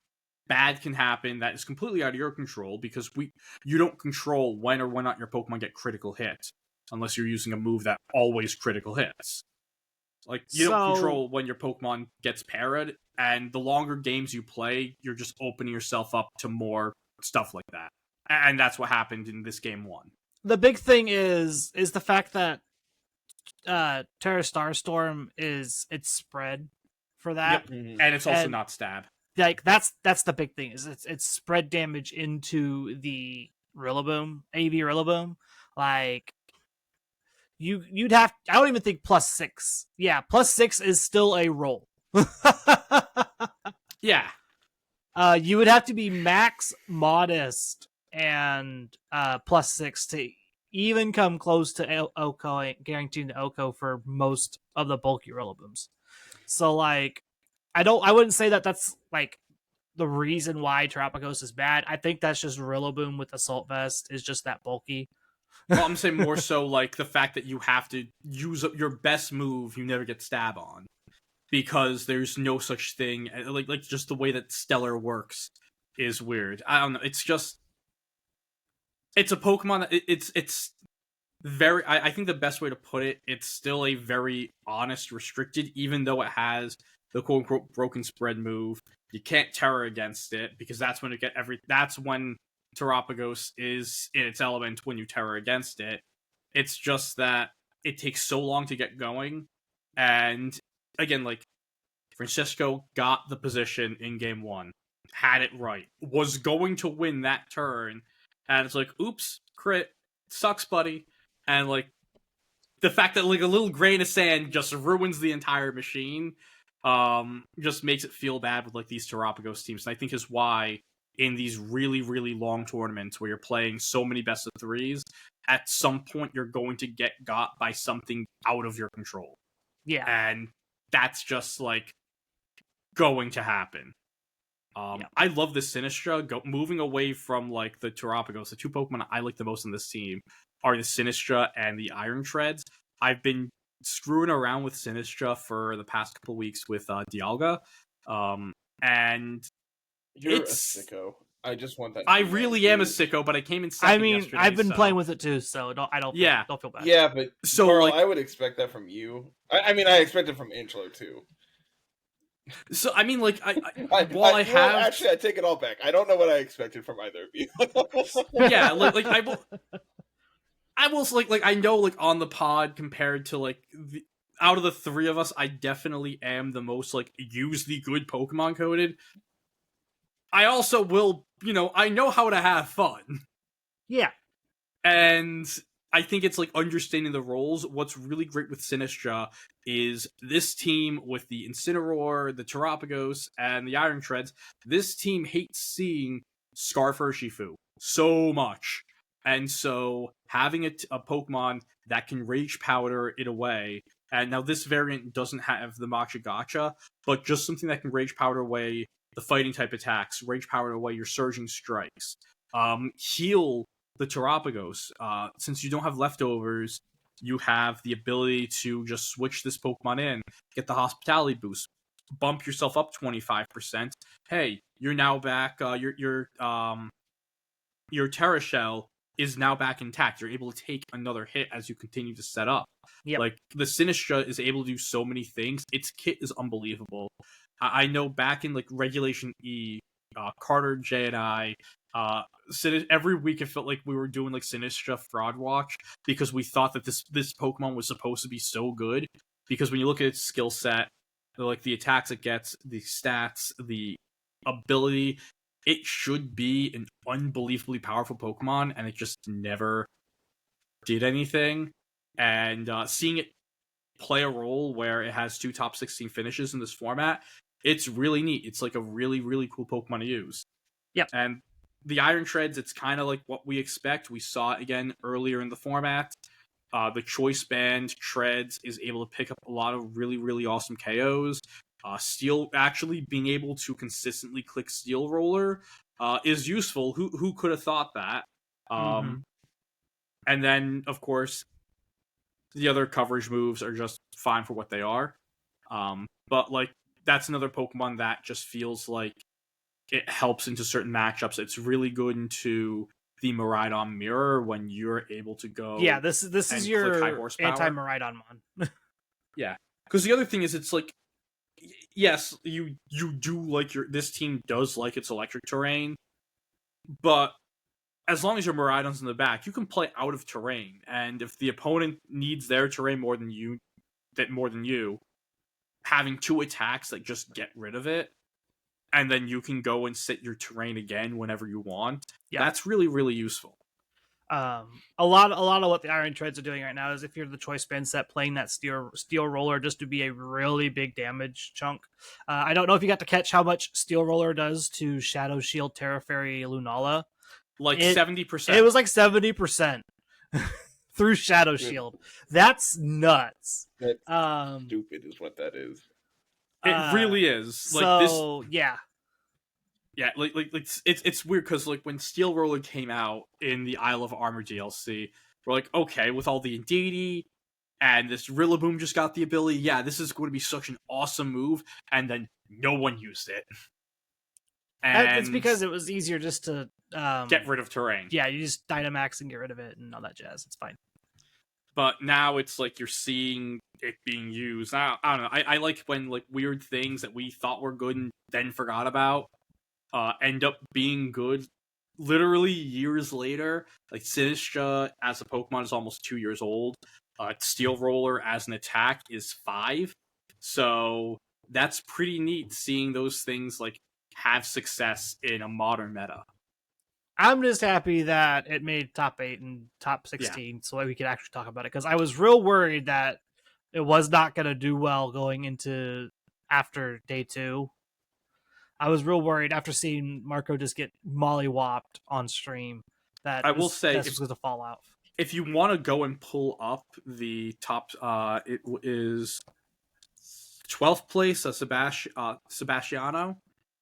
bad can happen that is completely out of your control because you don't control when or when not your Pokemon get critical hit unless you're using a move that always critical hits. Like you don't control when your Pokemon gets parried, and the longer games you play, you're just opening yourself up to more stuff like that. And that's what happened in this game 1. The big thing is the fact that Terra Starstorm it's spread for that. Yep. And it's also not stab. Like that's the big thing is it's spread damage into the Rillaboom, AV Rillaboom. Like you'd have, I don't even think +6. Yeah, +6 is still a roll. Yeah. You would have to be max modest and +6 to even come close to Oko, guaranteeing the Oko for most of the bulky Rillabooms. So like I wouldn't say that that's like the reason why Terapagos is bad. I think that's just Rillaboom with Assault Vest is just that bulky. Well, I'm saying more so like the fact that you have to use up your best move you never get stab on. Because there's no such thing, like just the way that Stellar works is weird. I don't know, it's just... It's a Pokemon that it's very... I think the best way to put it, it's still a very honest restricted, even though it has the quote-unquote broken spread move. You can't Terra against it, because that's when that's when Terapagos is in its element when you Terra against it. It's just that it takes so long to get going, and again, like, Francisco got the position in game 1, had it right, was going to win that turn, and it's like, oops, crit, sucks, buddy. And like, the fact that like a little grain of sand just ruins the entire machine, just makes it feel bad with like these Terapagos teams. And I think is why in these really, really long tournaments where you're playing so many best of 3s, at some point you're going to get got by something out of your control. Yeah. And that's just like going to happen. I love the Sinistra. Moving away from like the Terapagos, the 2 Pokemon I like the most in this team are the Sinistra and the Iron Treads. I've been screwing around with Sinistra for the past couple weeks with Dialga, and you're a sicko. I just want that. I really am a sicko, but I came in second. I mean, yesterday, I've been playing with it too, so don't feel bad. Yeah, but so Carl, like, I would expect that from you. I mean, I expect it from Angelo too. So I mean, like, actually, I take it all back. I don't know what I expected from either of you. Yeah, like I will like I know like on the pod compared to like out of the 3 of us, I definitely am the most like use the good Pokemon coded. I also will, I know how to have fun. Yeah. And I think it's like understanding the roles. What's really great with Sinistra is this team with the Incineroar, the Terapagos, and the Iron Treads. This team hates seeing Scarf Urshifu so much. And so having a Pokemon that can Rage Powder it away, and now this variant doesn't have the Macha Gotcha, but just something that can Rage Powder away the fighting type attacks, Rage Powder away your Surging Strikes, heal the Terapagos. Since you don't have leftovers, you have the ability to just switch this Pokemon in, get the Hospitality boost, bump yourself up 25%. Hey, you're now back. Your Terra Shell is now back intact. You're able to take another hit as you continue to set up. Yep. Like, the Sinistra is able to do so many things. Its kit is unbelievable. I know back in like Regulation E, Carter, Jay, and I, every week it felt like we were doing like Sinistra Fraud Watch because we thought that this Pokemon was supposed to be so good. Because when you look at its skill set, like the attacks it gets, the stats, the ability, it should be an unbelievably powerful Pokemon, and it just never did anything. and seeing it play a role where it has 2 top 16 finishes in this format, it's really neat. It's like a really, really cool Pokemon to use. Yep. And the Iron Treads, it's kind of like what we expect. We saw it again earlier in the format. The Choice Band Treads is able to pick up a lot of really, really awesome KOs. Steel, actually being able to consistently click Steel Roller is useful. Who could have thought that? And then, of course, the other coverage moves are just fine for what they are. But, like, that's another Pokemon that just feels like it helps into certain matchups. It's really good into the Miraidon mirror when you're able to go. Yeah, this is your anti-Miraidon mon. Yeah, because the other thing is, it's like, yes, you do like this team does like its electric terrain, but as long as your Miraidon's in the back, you can play out of terrain, and if the opponent needs their terrain more than you, having 2 attacks that just get rid of it, and then you can go and sit your terrain again whenever you want. Yeah. That's really, really useful. A lot of what the Iron Treads are doing right now is, if you're the Choice Band set, playing that Steel Roller just to be a really big damage chunk. I don't know if you got to catch how much Steel Roller does to Shadow Shield Terra Fairy Lunala. Like 70%. It was like 70% through Shadow Shield. That's nuts. That's stupid is what that is. It really is. Like, so, this... yeah. Yeah, like it's weird because, like, when Steel Roller came out in the Isle of Armor DLC, we're like, okay, with all the Indeedee and this Rillaboom just got the ability, yeah, this is going to be such an awesome move, and then no one used it. And it's because it was easier just to get rid of terrain. Yeah, you just Dynamax and get rid of it and all that jazz. It's fine. But now it's like you're seeing it being used. I don't know. I like when, like, weird things that we thought were good and then forgot about end up being good literally years later. Like, Sinistra as a Pokemon is almost 2 years old. Steel Roller as an attack is 5. So that's pretty neat seeing those things, like, have success in a modern meta. I'm just happy that it made top 8 and top 16 so we could actually talk about it, because I was real worried that it was not going to do well going into after day 2. I was real worried after seeing Marco just get mollywopped on stream that I will say this was going to fall out. If you want to go and pull up the top, it is 12th place, Sebastiano.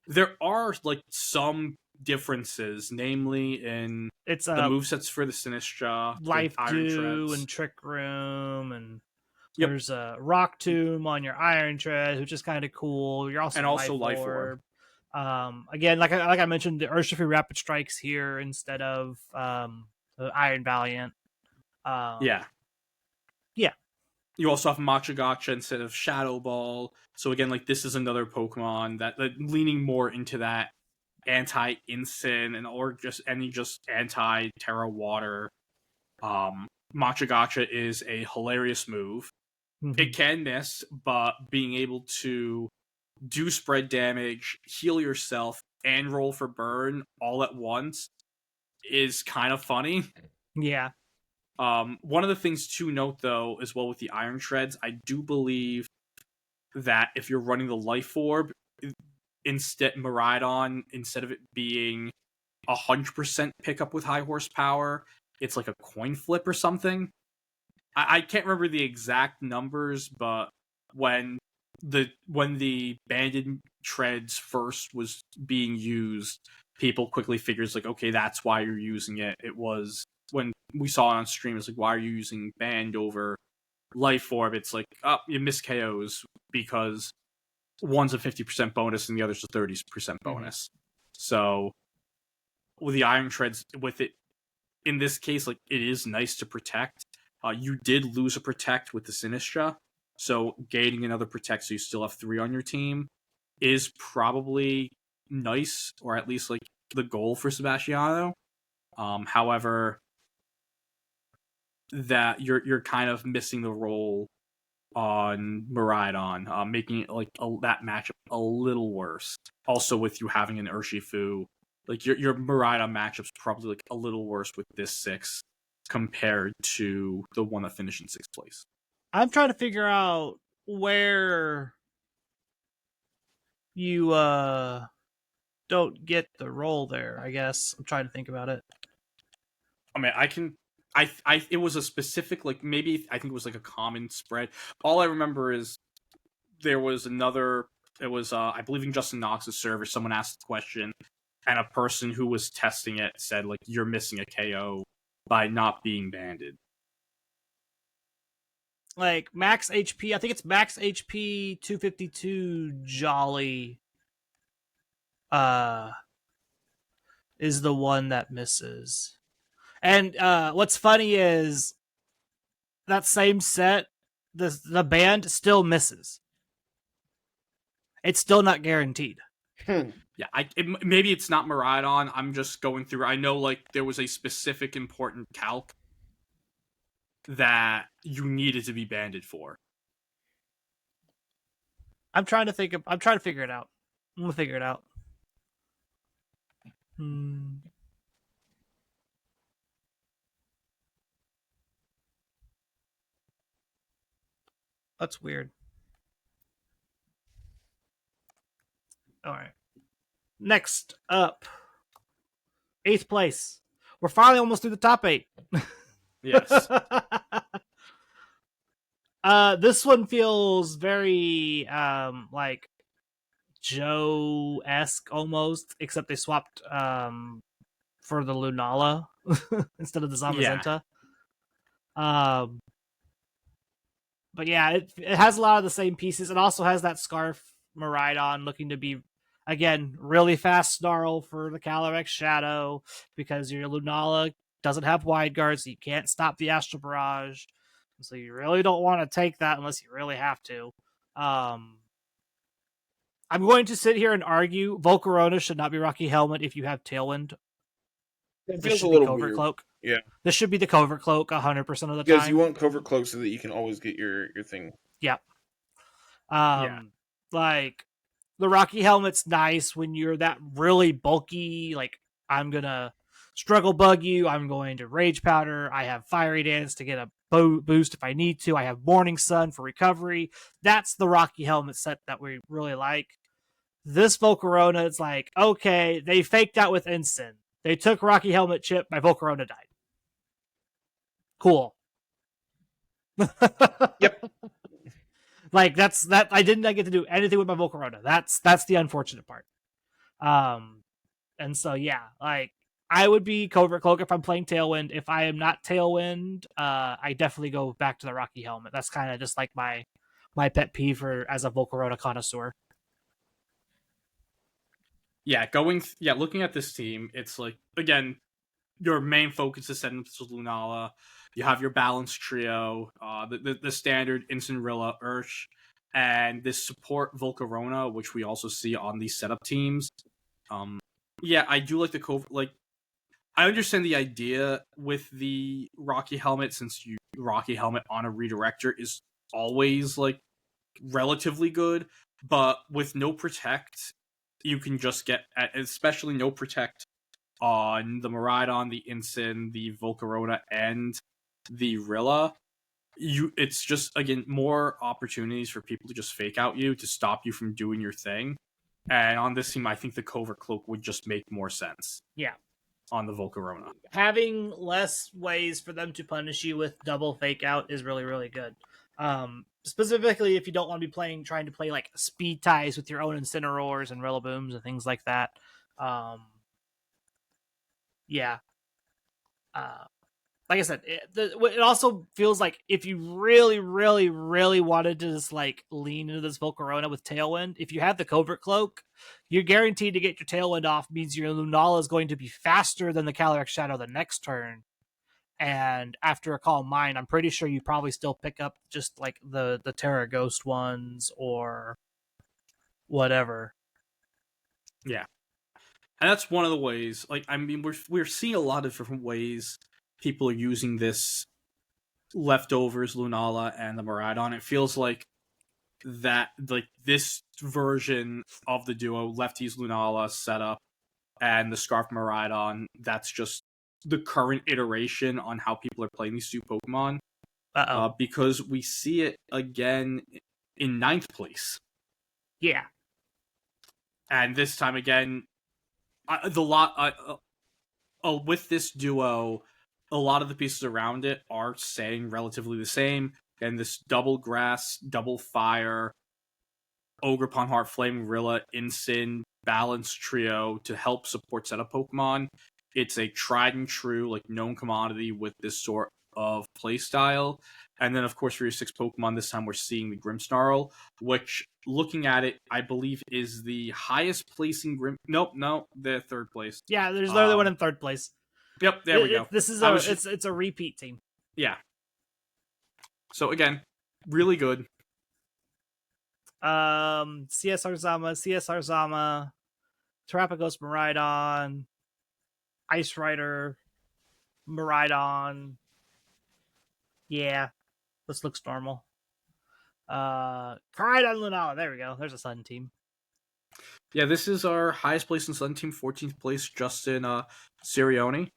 There are, like, some differences, namely in the movesets for the Sinistra, Life Dew and Trick Room, and there's a Rock Tomb on your Iron Tread, which is kind of cool. You're also Life Orb. Again, like I mentioned, the Urshifu Rapid Strikes here instead of the Iron Valiant. Yeah. You also have Machagacha instead of Shadow Ball. So again, like, this is another Pokemon that leaning more into that anti-Incin or just anti-Terra Water. Machagacha is a hilarious move. Mm-hmm. It can miss, but being able to do spread damage, heal yourself, and roll for burn all at once is kind of funny. Yeah. One of the things to note, though, as well with the Iron Treads, I do believe that if you're running the Life Orb, Miraidon, instead of it being 100% pickup with high horsepower, it's like a coin flip or something. I can't remember the exact numbers, but when the banded treads first was being used, people quickly figures, like, okay, that's why you're using it. It was when we saw it on stream, it's like, why are you using band over Life Orb? It's like, oh, you miss KOs because one's a 50% bonus and the other's a 30% bonus. Mm-hmm. So with the Iron Treads, with it in this case, like, it is nice to protect. You did lose a protect with the Sinistra, so gaining another protect so you still have 3 on your team is probably nice, or at least, like, the goal for Sebastiano. However, that you're kind of missing the role on Miraidon, making it, like, that matchup a little worse. Also, with you having an Urshifu, like, your Miraidon matchup's probably, like, a little worse with this 6 compared to the one that finished in 6th place. I'm trying to figure out where you don't get the roll there, I guess. I'm trying to think about it. I mean, it was a specific, like, maybe I think it was like a common spread. All I remember is there was another, it was, I believe in Justin Knox's server, someone asked the question, and a person who was testing it said, like, you're missing a KO by not being banded. Like, max HP, I think it's max HP 252 Jolly is the one that misses. And what's funny is that same set, the band still misses. It's still not guaranteed. Yeah, maybe it's not Miraidon. I'm just going through. I know, like, there was a specific important calc that you needed to be banded for. I'm trying to figure it out. I'm gonna figure it out. That's weird. All right. Next up, 8th place. We're finally almost through the top 8. Yes. This one feels very like Joe-esque almost, except they swapped for the Lunala instead of the Zamazenta. Yeah. But yeah, it has a lot of the same pieces. It also has that Scarf Miraidon looking to be, again, really fast Snarl for the Calyrex Shadow, because your Lunala doesn't have wide guard, so you can't stop the Astral Barrage. So you really don't want to take that unless you really have to. I'm going to sit here and argue Volcarona should not be Rocky Helmet if you have Tailwind. It This feels a should be little Covert weird. Cloak. Yeah. This should be the Covert Cloak 100% of the time. Because you want Covert Cloak so that you can always get your thing. Yeah. Yeah. Like, the Rocky Helmet's nice when you're that really bulky, like, I'm gonna Struggle Bug you, I'm going to Rage Powder, I have Fiery Dance to get a boost if I need to, I have Morning Sun for recovery. That's the Rocky Helmet set that we really like. This Volcarona, it's like, okay, they faked out with Ensign. They took Rocky Helmet chip, my Volcarona died. Cool. Yep. Like, that's that. I didn't get to do anything with my Volcarona. That's the unfortunate part. And so yeah, like, I would be Covert Cloak if I'm playing Tailwind. If I am not Tailwind, I definitely go back to the Rocky Helmet. That's kind of just like my pet peeve as a Volcarona connoisseur. Yeah, looking at this team, it's like, again, your main focus is setting up to Lunala. You have your balanced trio, the standard Incineroar, Ursh, and this support Volcarona, which we also see on these setup teams. Yeah, I do like the Covert. Like, I understand the idea with the Rocky Helmet, since Rocky Helmet on a redirector is always, like, relatively good, but with no Protect, you can just get, especially no Protect on the Miraidon, the Incin, the Volcarona, and the Rilla. It's just, again, more opportunities for people to just fake out you, to stop you from doing your thing. And on this team, I think the Covert Cloak would just make more sense. Yeah. On the Volcarona. Having less ways for them to punish you with double fake out is really, really good. Specifically if you don't want to be trying to play like speed ties with your own Incineroars and Rillabooms and things like that. Yeah. Like I said, it also feels like if you really, really, really wanted to just like lean into this Volcarona with Tailwind, if you have the Covert Cloak, you're guaranteed to get your Tailwind off, means your Lunala is going to be faster than the Calyrex Shadow the next turn. And after a Calm Mind, I'm pretty sure you probably still pick up just like the Terra Ghost ones or whatever. Yeah. And that's one of the ways, like, I mean, we're seeing a lot of different ways people are using this leftovers Lunala and the Miraidon. It feels like that, like, this version of the duo, lefties Lunala setup and the Scarf Miraidon, that's just the current iteration on how people are playing these two Pokemon. Because we see it again in 9th place. Yeah. And this time again, with this duo, a lot of the pieces around it are staying relatively the same. And this double grass, double fire, Ogerpon, Heart Flame, Rilla, Incin, balanced trio to help support setup Pokemon. It's a tried and true, like, known commodity with this sort of playstyle. And then, of course, for your 6 Pokemon, this time we're seeing the Grimmsnarl, which, looking at it, I believe is the highest placing Nope, they're 3rd place. Yeah, there's literally one in 3rd place. Yep, there we go. This is it's a repeat team. Yeah. So again, really good. CSR Zama, Terapagos Miraidon, Ice Rider, Miraidon. Yeah, this looks normal. Koraidon Lunala, there we go. There's a Sun team. Yeah, this is our highest place in Sun team, 14th place, Justin Sirioni.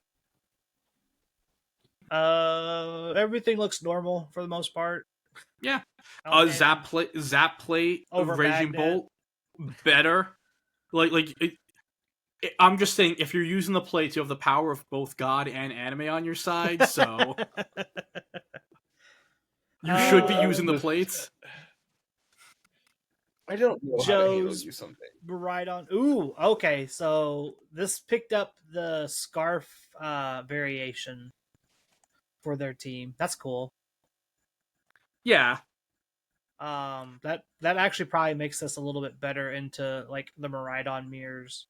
Everything looks normal for the most part. Yeah. Okay. Zap plate, Over Raging Magnet. Bolt, better. I'm just saying, if you're using the plates, you have the power of both God and anime on your side, so you should be using the plates. I don't know how to handle you something. Miraidon. Ooh, okay. So this picked up the Scarf variation for their team. That's cool. Yeah. That actually probably makes us a little bit better into like the Miraidon mirrors.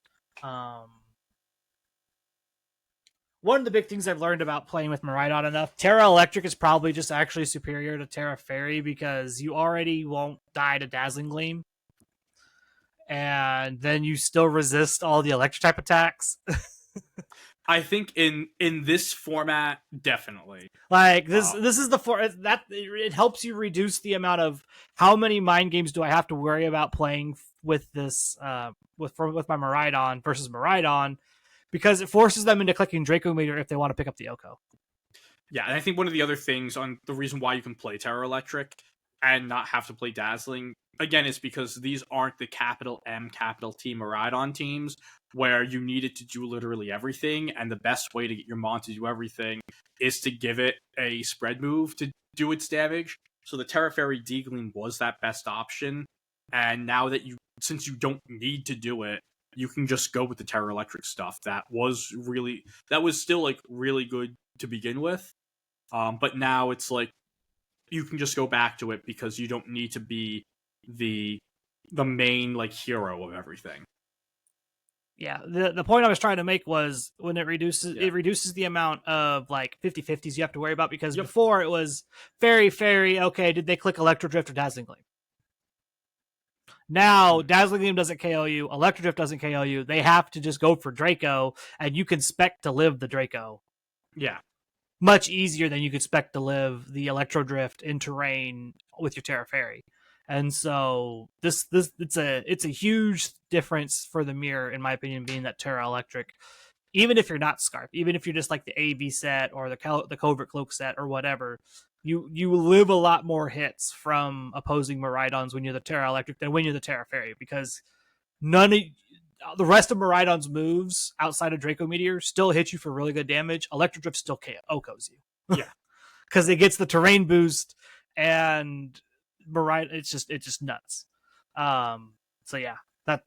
One of the big things I've learned about playing with Miraidon enough, Terra Electric is probably just actually superior to Terra Fairy because you already won't die to Dazzling Gleam. And then you still resist all the electric type attacks. I think in this format, definitely. Like this is the that it helps you reduce the amount of how many mind games do I have to worry about playing with this with my Miraidon versus Miraidon, because it forces them into clicking Draco Meteor if they want to pick up the Oko. Yeah, and I think one of the other things on the reason why you can play Terra Electric and not have to play Dazzling, again, is because these aren't the capital M, capital T Miraidon teams where you needed to do literally everything, and the best way to get your Mon to do everything is to give it a spread move to do its damage. So the Terra Fairy D-Gleam was that best option, and now that since you don't need to do it, you can just go with the Terra Electric stuff. That was still like really good to begin with, but now it's like you can just go back to it because you don't need to be the main like hero of everything. Yeah, the point I was trying to make was when it reduces the amount of like 50-50s you have to worry about, because before it was Fairy, okay, did they click Electro Drift or Dazzling Gleam? Now, Dazzling Gleam doesn't KO you, Electro Drift doesn't KO you, they have to just go for Draco, and you can spec to live the Draco. Yeah. Much easier than you could spec to live the Electro Drift in terrain with your Terra Fairy. And so this it's a huge difference for the mirror, in my opinion, being that Terra Electric, even if you're not Scarf, even if you're just like the AV set or the Covert Cloak set or whatever, you live a lot more hits from opposing Miraidons when you're the Terra Electric than when you're the Terra Fairy, because none of the rest of Miraidon's moves outside of Draco Meteor still hit you for really good damage. Electro Drift still Okos you. Yeah. Because it gets the terrain boost, and Miraidon, it's just nuts. So yeah, that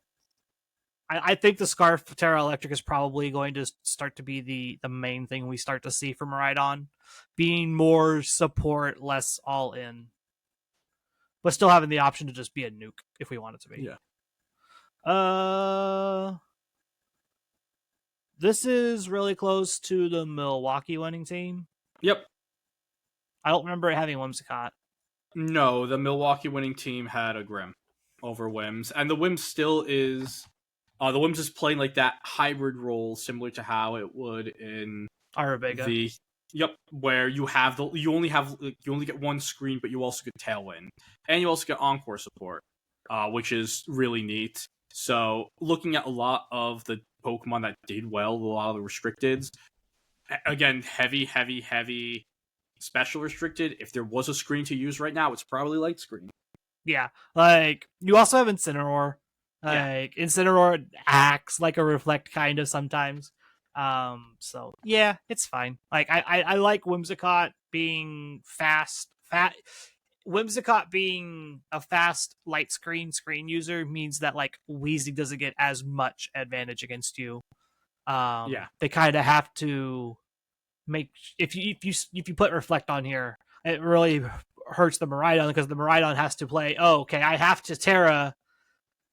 I think the Scarf Terra Electric is probably going to start to be the main thing we start to see from Miraidon, being more support, less all in, but still having the option to just be a nuke if we want it to be. Yeah. This is really close to the Milwaukee winning team. Yep. I don't remember it having Whimsicott. No, the Milwaukee winning team had a Grim over Wims, and the Wims still is. The Wims is playing like that hybrid role, similar to how it would in Arabega. Where you only get one screen, but you also get Tailwind, and you also get Encore support, which is really neat. So, looking at a lot of the Pokemon that did well, a lot of the restricteds, Again, heavy special restricted. If there was a screen to use right now, it's probably light screen. Yeah, like you also have Incineroar. Like Incineroar acts like a reflect kind of sometimes. So yeah, it's fine. Like I like Whimsicott being Whimsicott being a fast light screen user means that like Weezing doesn't get as much advantage against you. They kind of have to make if you put reflect on here, it really hurts the Miraidon because the Miraidon has to play. Oh, okay, I have to Terra,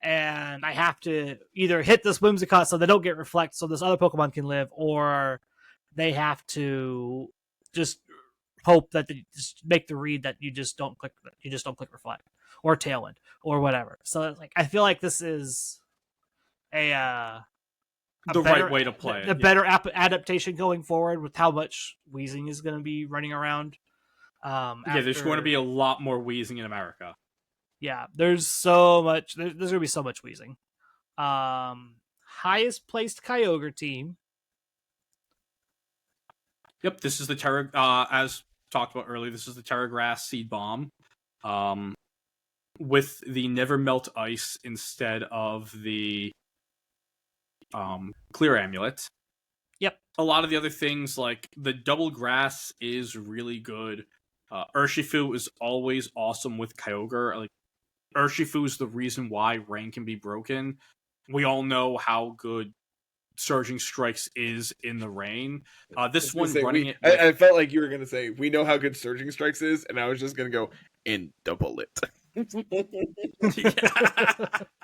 and I have to either hit this Whimsicott so they don't get reflect, so this other Pokemon can live, or they have to just hope that they just make the read that you just don't click reflect or Tailwind or whatever. So like I feel like this is a the better, right way to play the better adaptation going forward with how much Weezing is going to be running around. There's going to be a lot more Weezing in America. Yeah, there's so much. There's going to be so much Weezing. Highest placed Kyogre team. Yep, this is the Terra. As talked about earlier, this is the Terra Grass Seed Bomb, with the Never Melt Ice instead of the Clear Amulet. Yep. A lot of the other things, like the Double Grass, is really good. Urshifu is always awesome with Kyogre. Like Urshifu is the reason why Rain can be broken. We all know how good Surging Strikes is in the rain. This one running it. I felt like you were gonna say we know how good Surging Strikes is, and I was just gonna go in double it.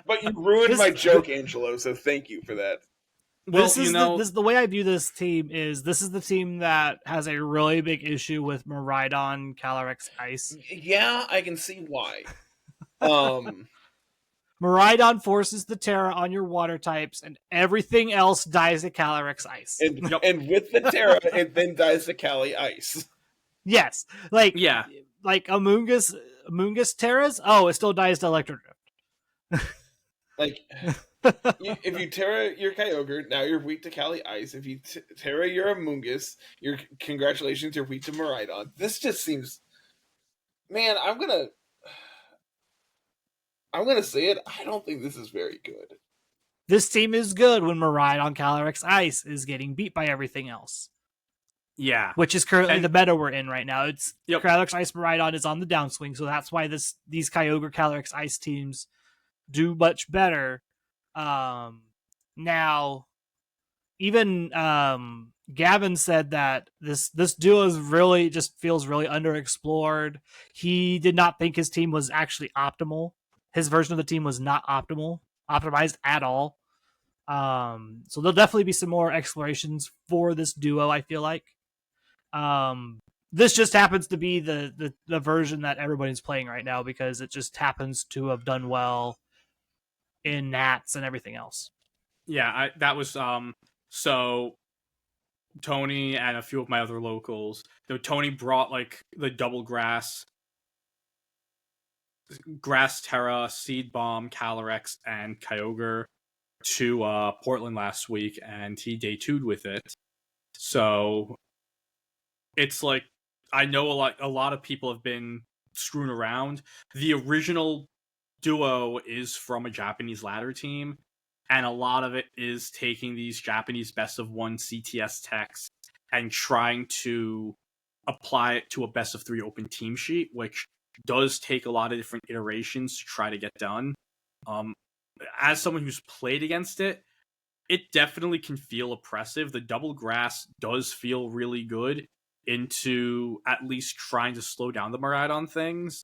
But you ruined my joke, Angelo. So thank you for that. Well, this is the way I view this team is this is the team that has a really big issue with Miraidon, Calyrex Ice. Yeah, I can see why. Miraidon forces the Terra on your water types, and everything else dies to Calyrex Ice. And with the Terra, it then dies to Cali Ice. Yes, like Amoonguss Terras. Oh, it still dies to Electro Drift. Like, if you Terra your Kyogre, now you're weak to Cali Ice. If you Terra your Amoonguss, congratulations, you're weak to Miraidon. This just seems, man. I'm gonna say it. I don't think this is very good. This team is good when Miraidon Calyrex Ice is getting beat by everything else. Yeah, which is currently the meta we're in right now. It's Calyrex Ice Miraidon is on the downswing, so that's why these Kyogre Calyrex Ice teams do much better. Now, even Gavin said that this duo is really just feels really underexplored. He did not think his team was actually optimal. His version of the team was not optimized at all. So there'll definitely be some more explorations for this duo, I feel like. This just happens to be the version that everybody's playing right now because it just happens to have done well in Nats and everything else. Yeah, that was so Tony and a few of my other locals. Tony brought like the double grass Terra, Seed Bomb, Calyrex, and Kyogre to Portland last week, and he day 2'd with it. So it's like I know a lot of people have been screwing around. The original duo is from a Japanese ladder team, and a lot of it is taking these Japanese best of 1 CTS techs and trying to apply it to a best of 3 open team sheet, which does take a lot of different iterations to try to get done. As someone who's played against it, it definitely can feel oppressive. The double grass does feel really good into at least trying to slow down the Miraidon things.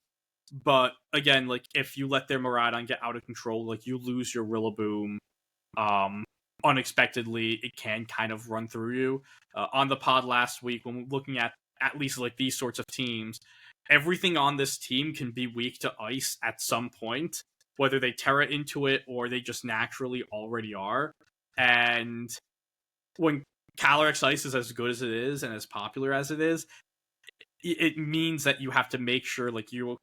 But again, like if you let their Miraidon get out of control, like you lose your Rillaboom unexpectedly, it can kind of run through you. On the pod last week, when we're looking at least like these sorts of teams, everything on this team can be weak to ice at some point, whether they Terra into it or they just naturally already are. And when Calyrex Ice is as good as it is and as popular as it is, it means that you have to make sure like you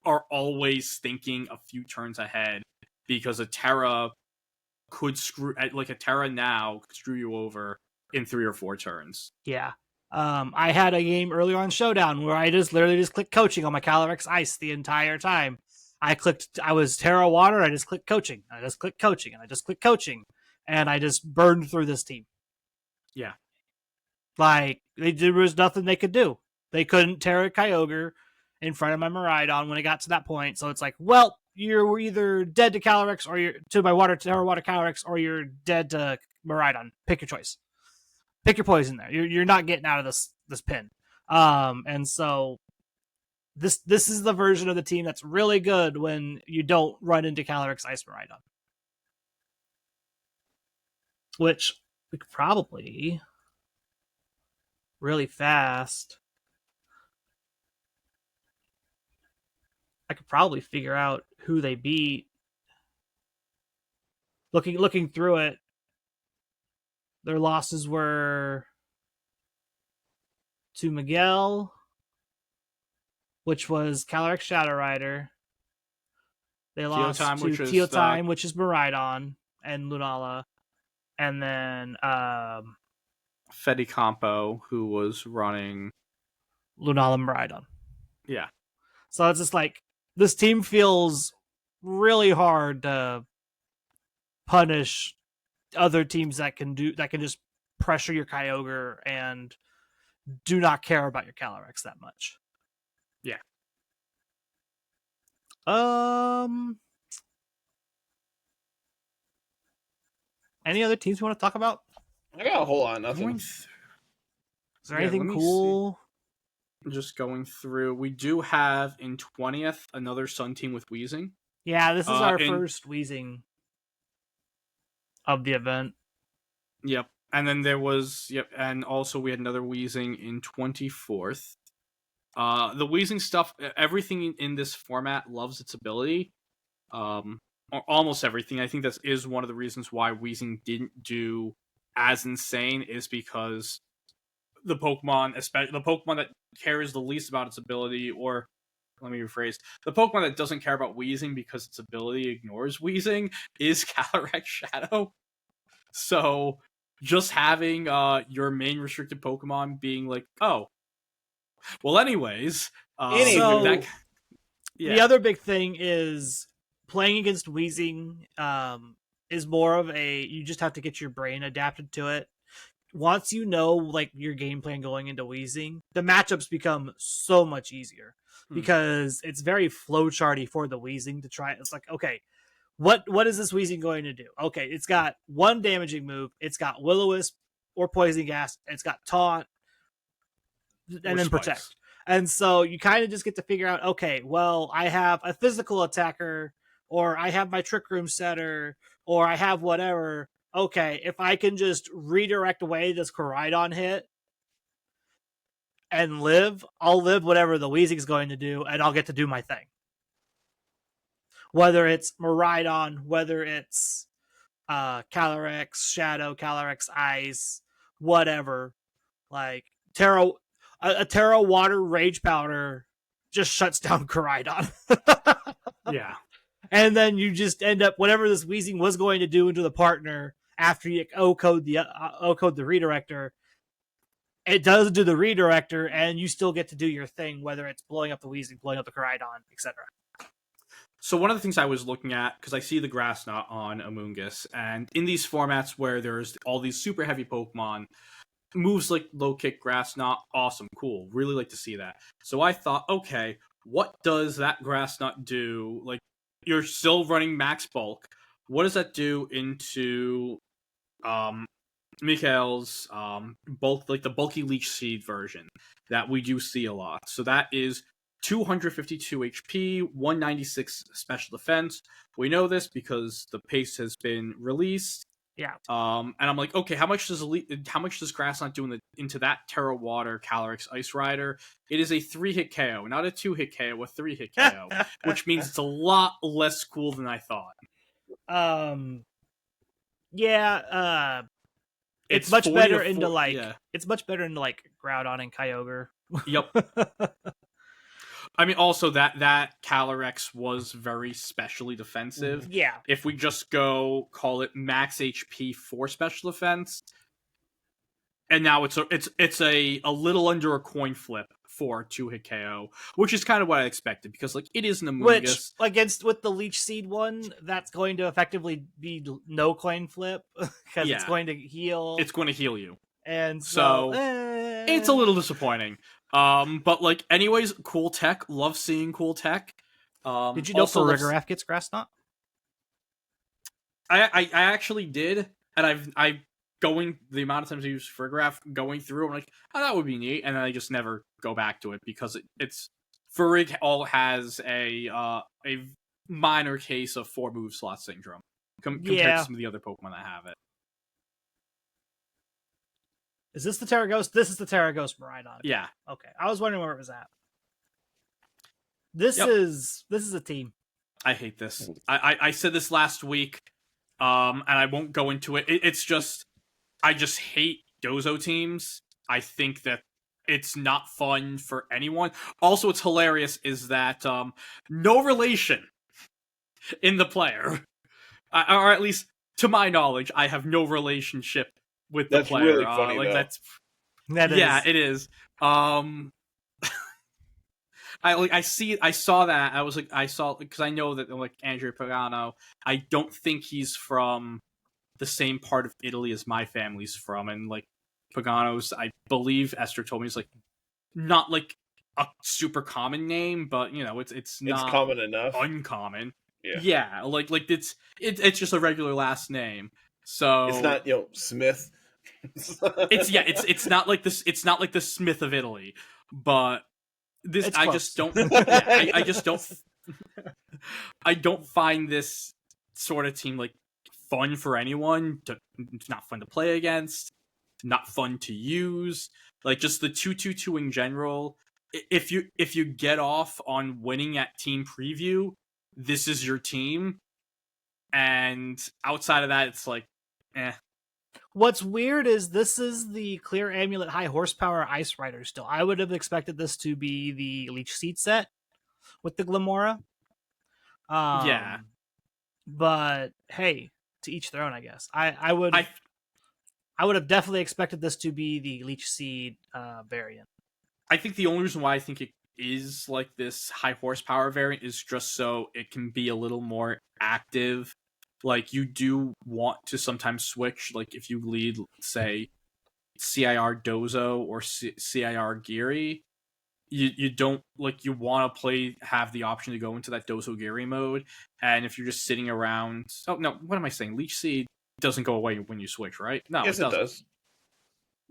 are always thinking a few turns ahead, because a Terra could screw, like a Terra now could screw you over in 3 or 4 turns. Yeah. I had a game earlier on Showdown where I just literally clicked coaching on my Calyrex Ice the entire time. I was Terra Water, and I just clicked coaching. I just clicked coaching, and I just clicked coaching. And I just burned through this team. Yeah. Like, there was nothing they could do. They couldn't Terra Kyogre in front of my Miraidon when it got to that point. So it's like, well, you're either dead to Calyrex or you're to my Terra Water Calyrex, or you're dead to Miraidon. Pick your choice. Pick your poison there. You're not getting out of this pin. And so this is the version of the team that's really good when you don't run into Calyrex Ice Miraidon. Which we could probably really fast. I could probably figure out who they beat. Looking through it, their losses were to Miguel, which was Calyrex Shadow Rider. They lost to Teotime, which is Miraidon and Lunala. And then Fedicampo, who was running Lunala Miraidon. Yeah. So it's just like, this team feels really hard to punish other teams that can just pressure your Kyogre and do not care about your Calyrex that much. Yeah. Any other teams you want to talk about? I got a whole lot of nothing. Is there anything cool? Just going through. We do have in 20th another Sun team with Weezing. Yeah, this is our first Weezing of the event. Yep. And then there was, and also we had another Weezing in 24th. The Weezing stuff, everything in this format loves its ability. Almost everything. I think that is one of the reasons why Weezing didn't do as insane, is because the Pokemon, especially the Pokemon that cares the least about its ability, or let me rephrase, the Pokemon that doesn't care about Weezing because its ability ignores Weezing, is Calyrex Shadow. So just having your main restricted Pokemon being like, oh, well, anyways. The other big thing is playing against Weezing is more of a, you just have to get your brain adapted to it. Once you know, like, your game plan going into Weezing, the matchups become so much easier because it's very flowcharty for the Weezing to try. It's like, okay, what is this Weezing going to do? Okay, it's got one damaging move. It's got Will-O-Wisp or Poison Gas. It's got Taunt and then Protect. And so you kind of just get to figure out, okay, well, I have a physical attacker, or I have my Trick Room setter, or I have whatever. Okay, if I can just redirect away this Koraidon hit and live, I'll live whatever the Weezing's going to do, and I'll get to do my thing. Whether it's Miraidon, whether it's Calyrex Shadow, Calyrex Ice, whatever. Like, a Terra Water Rage Powder just shuts down Koraidon. Yeah. And then you just end up, whatever this Weezing was going to do into the partner after you O-code the redirector, it does do the redirector, and you still get to do your thing, whether it's blowing up the Weezing, blowing up the Koraidon, etc. So one of the things I was looking at, because I see the Grass Knot on Amoonguss, and in these formats where there's all these super heavy Pokemon, moves like Low Kick, Grass Knot, awesome, cool, really like to see that. So I thought, okay, what does that Grass Knot do? Like, you're still running max bulk. What does that do into Mikael's bulk, like the bulky Leech Seed version that we do see a lot? So that is 252 HP, 196 special defense. We know this because the pace has been released. Yeah. And I'm like, okay, how much does Grass Knot do into that Terra Water Calyrex Ice Rider? It is a 3-hit KO, not a 2-hit KO, a 3-hit KO, which means it's a lot less cool than I thought. Yeah. It's much better into it's much better into like Groudon and Kyogre. Yep. I mean, also that Calyrex was very specially defensive. Yeah. If we just call it max HP for special defense, and now it's a little under a coin flip for 2-hit KO, which is kind of what I expected, because like it is an Amoonguss. Which with the Leech Seed one, that's going to effectively be no coin flip because it's going to heal. It's going to heal you, and so it's a little disappointing. But like, anyways, cool tech. Love seeing cool tech. Did you know Farigiraf gets Grass Knot? I actually did, and I've going the amount of times I use Farigiraf going through, I'm like, oh, that would be neat, and then I just never go back to it because it's Farig all has a minor case of 4 move slot syndrome compared to some of the other Pokemon that have it. Is this the Terra Ghost? This is the Terra Ghost Miraidon. Yeah. Okay, I was wondering where it was at. This is a team. I hate this. I said this last week, and I won't go into it. It's just, I just hate Dozo teams. I think that it's not fun for anyone. Also, what's hilarious is that no relation in the player, or at least to my knowledge, I have no relationship with the player. That's really funny, though. Yeah, it is. I saw that. I was like, because I know that like Andrea Pagano, I don't think he's from the same part of Italy as my family's from, and like Pagano's, I believe Esther told me, is like not like a super common name, but you know, it's not common enough, uncommon. Yeah, like it's just a regular last name. So it's not, Smith. It's not like this. It's not like the Smith of Italy, but this it's I close. just don't. I just don't. I don't find this sort of team like fun for anyone. It's not fun to play against. Not fun to use. Like just the 2-2-2 in general. If you get off on winning at team preview, this is your team. And outside of that, it's like, eh. What's weird is this is the Clear Amulet High Horsepower Ice Rider still. I would have expected this to be the Leech Seed set with the Glamora. Yeah. But hey, to each their own, I guess. I would have definitely expected this to be the Leech Seed variant. I think the only reason why I think it is like this high horsepower variant is just so it can be a little more active. Like, you do want to sometimes switch, like, if you lead, say, CIR Dozo or CIR Geary, you don't, like, you want to have the option to go into that Dozo Geary mode, and if you're just sitting around... Oh, no, what am I saying? Leech Seed doesn't go away when you switch, right? No, yes, it does.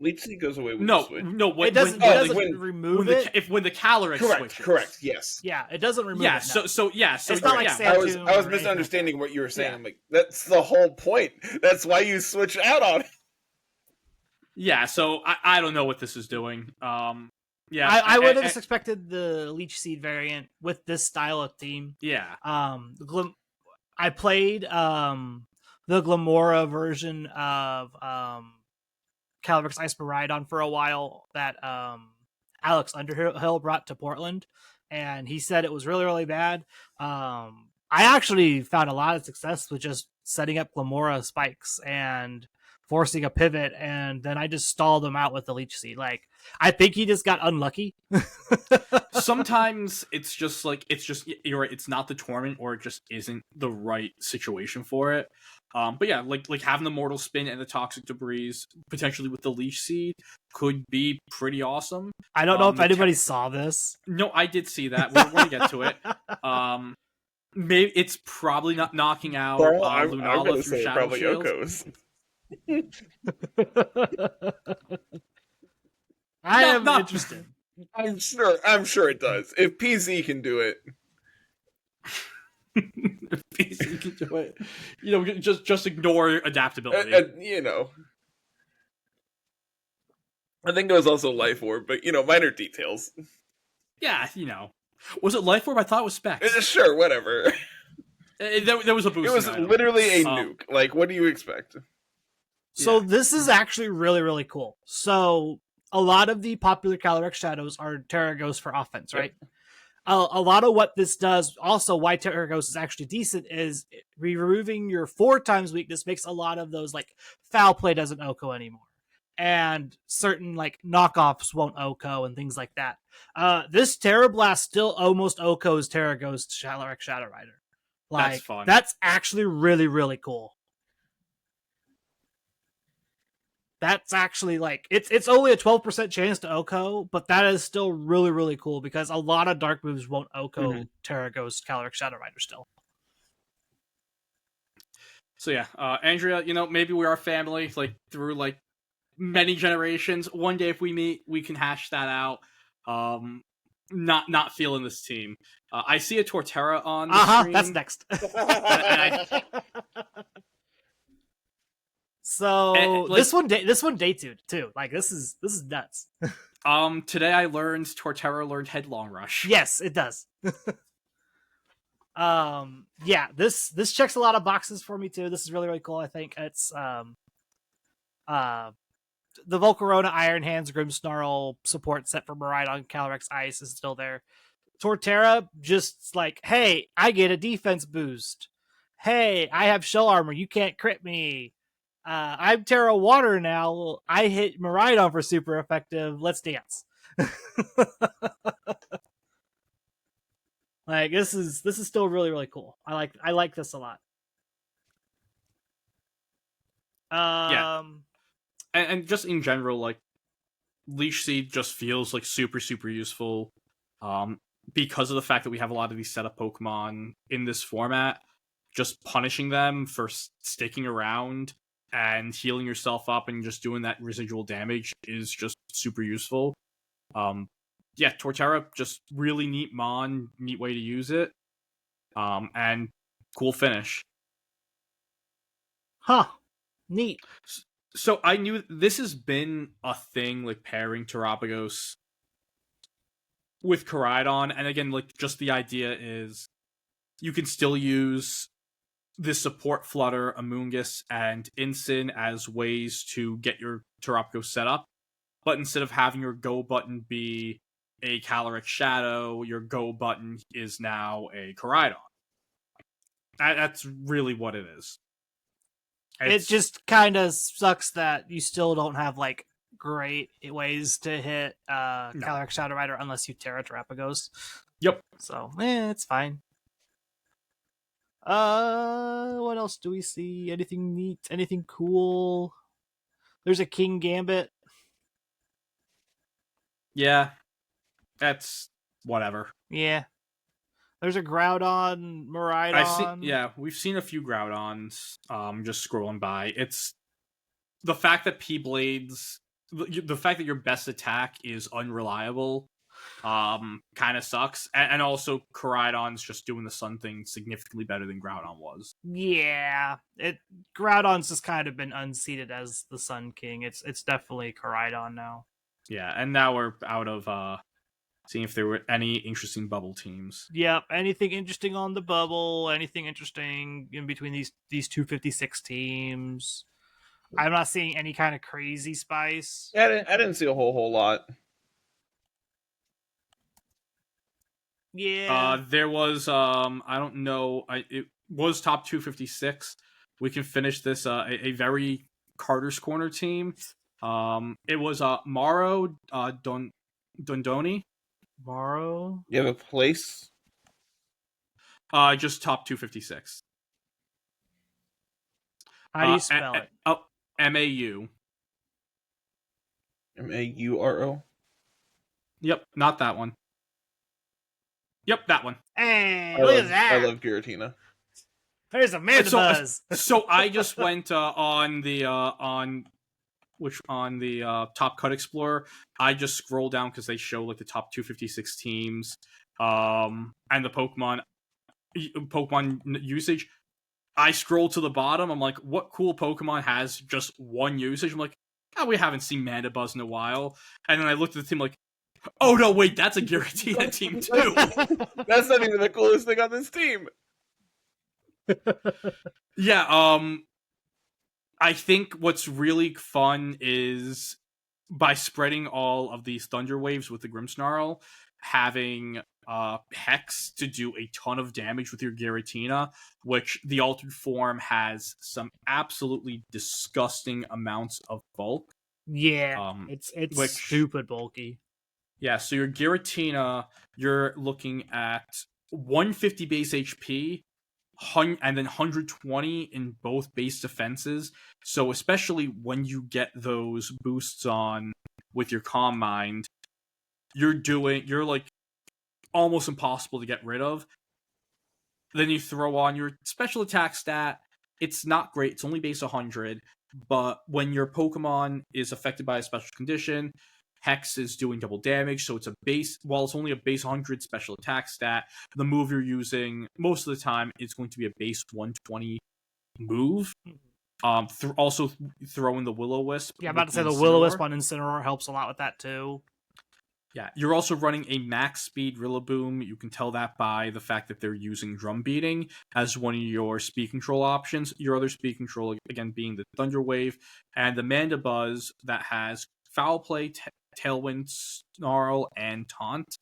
Leech Seed goes away when you switch. No, it doesn't remove it. When the Calyrex switches. Correct, yes. Yeah, it doesn't remove it. Yeah, so it's not like Sandtomb. I was misunderstanding what you were saying. Yeah. I'm like, that's the whole point. That's why you switch out on it. Yeah, so I don't know what this is doing. Yeah, I would have expected the Leech Seed variant with this style of team. Yeah. I played the Glamora version of Calyrex Ice Miraidon for a while that Alex Underhill brought to Portland, and he said it was really, really bad. I actually found a lot of success with just setting up Glamora spikes and forcing a pivot, and then I just stalled him out with the Leech Seed. Like, I think he just got unlucky. Sometimes it's just you're right, it's not the tournament, or it just isn't the right situation for it. But yeah, like having the Mortal Spin and the Toxic Debris potentially with the Leech Seed could be pretty awesome. I don't know if anybody saw this. No, I did see that. We're going to get to it. Maybe it's probably not knocking out Lunala through Shadow probably Shield. Yoko's. I am not interested. I'm sure it does. If PZ can do it. If PZ can do it. Just ignore adaptability. I think it was also Life Orb, but minor details. Yeah, Was it Life Orb? I thought it was Specs. Sure, whatever. There was a boost. It was literally a nuke. Like, what do you expect? So this is actually really, really cool. So a lot of the popular Calyrex Shadows are Terra Ghost for offense, right? Yep. A lot of what this does, also why Terra Ghost is actually decent, is removing your 4 times weakness makes a lot of those, like, Foul Play doesn't OHKO anymore. and certain like knockoffs won't OHKO and things like that. This Terra Blast still almost OHKOs Terra Ghost Calyrex Shadow Rider. Like, That's fun. That's actually really, really cool. That's actually like it's only a 12% chance to OHKO, but that is still really, really cool because a lot of dark moves won't OHKO Terra Ghost Calyrex Shadow Rider still. So yeah, Andrea, maybe we're our family, like through like many generations. One day if we meet, we can hash that out. Not feeling this team. I see a Torterra on the screen. That's next. So this one day too. Like this is nuts. Today I learned Torterra learned Headlong Rush. Yes, it does. Yeah, this checks a lot of boxes for me too. This is really, really cool. I think it's the Volcarona Iron Hands Grimmsnarl support set for Miraidon Calyrex Ice is still there. Torterra just like, hey, I get a defense boost. Hey, I have shell armor. You can't crit me. I'm Terra Water now. I hit Miraidon for super effective. Let's dance. Like this is still really, really cool. I like this a lot. Yeah. And just in general, like Leash Seed just feels like super, super useful. Because of the fact that we have a lot of these setup Pokemon in this format, just punishing them for sticking around and healing yourself up and just doing that residual damage is just super useful. Yeah, Torterra, just really neat mon, neat way to use it. And cool finish. Huh. Neat. So I knew this has been a thing, like pairing Terapagos with Koraidon, and again, like just the idea is you can still use the support Flutter, Amoonguss, and Incin as ways to get your Terapagos set up, but instead of having your go button be a Calyrex Shadow, your go button is now a Koraidon. That's really what it is. It just kind of sucks that you still don't have like great ways to hit Calyrex Shadow Rider unless you Terra Terapagos. Yep. So, it's fine. What else do we see? Anything neat? Anything cool? There's a King Gambit. Yeah. That's whatever. Yeah. There's a Groudon, Miraidon. We've seen a few Groudons. Just scrolling by. It's the fact that P-Blades, the fact that your best attack is unreliable, kind of sucks. And also, Koraidon's just doing the Sun thing significantly better than Groudon was. Yeah, Groudon's just kind of been unseated as the Sun King. It's definitely Koraidon now. Yeah, and now we're out of seeing if there were any interesting bubble teams. Yep, anything interesting on the bubble, anything interesting in between these 256 teams. I'm not seeing any kind of crazy spice. Yeah, I didn't see a whole lot. Yeah. There was I don't know, it was top 256. We can finish this a very Carter's Corner team. It was Maro, Dondoni. Maro? You have a place? Just top 256. How do you spell it? MAU. MAURO? Yep, not that one. Yep, that one. Hey, look at that. I love Giratina. There's a Mandibuzz. So I just went on the Top Cut Explorer. I just scroll down because they show like the top 256 teams, and the Pokemon usage. I scroll to the bottom. I'm like, what cool Pokemon has just one usage? I'm like, we haven't seen Mandibuzz in a while. And then I looked at the team like, oh no, wait, that's a Giratina team too. That's not even the coolest thing on this team. Yeah, I think what's really fun is by spreading all of these Thunder Waves with the Grimmsnarl, having Hex to do a ton of damage with your Giratina, which the altered form has some absolutely disgusting amounts of bulk. Yeah, it's which- stupid bulky. Yeah, so your Giratina, you're looking at 150 base HP, and then 120 in both base defenses. So especially when you get those boosts on with your Calm Mind, you're like almost impossible to get rid of. Then you throw on your special attack stat. It's not great. It's only base 100, but when your Pokemon is affected by a special condition, Hex is doing double damage, so it's while it's only a base 100 special attack stat, the move you're using most of the time is going to be a base 120 move. Also throw in the Will-O-Wisp. Yeah, I'm about to say the Will-O-Wisp on Incineroar helps a lot with that too. Yeah, you're also running a max speed Rillaboom. You can tell that by the fact that they're using Drum Beating as one of your speed control options. Your other speed control, again, being the Thunder Wave, and the Mandibuzz that has Foul Play, Tailwind, Snarl, and Taunt.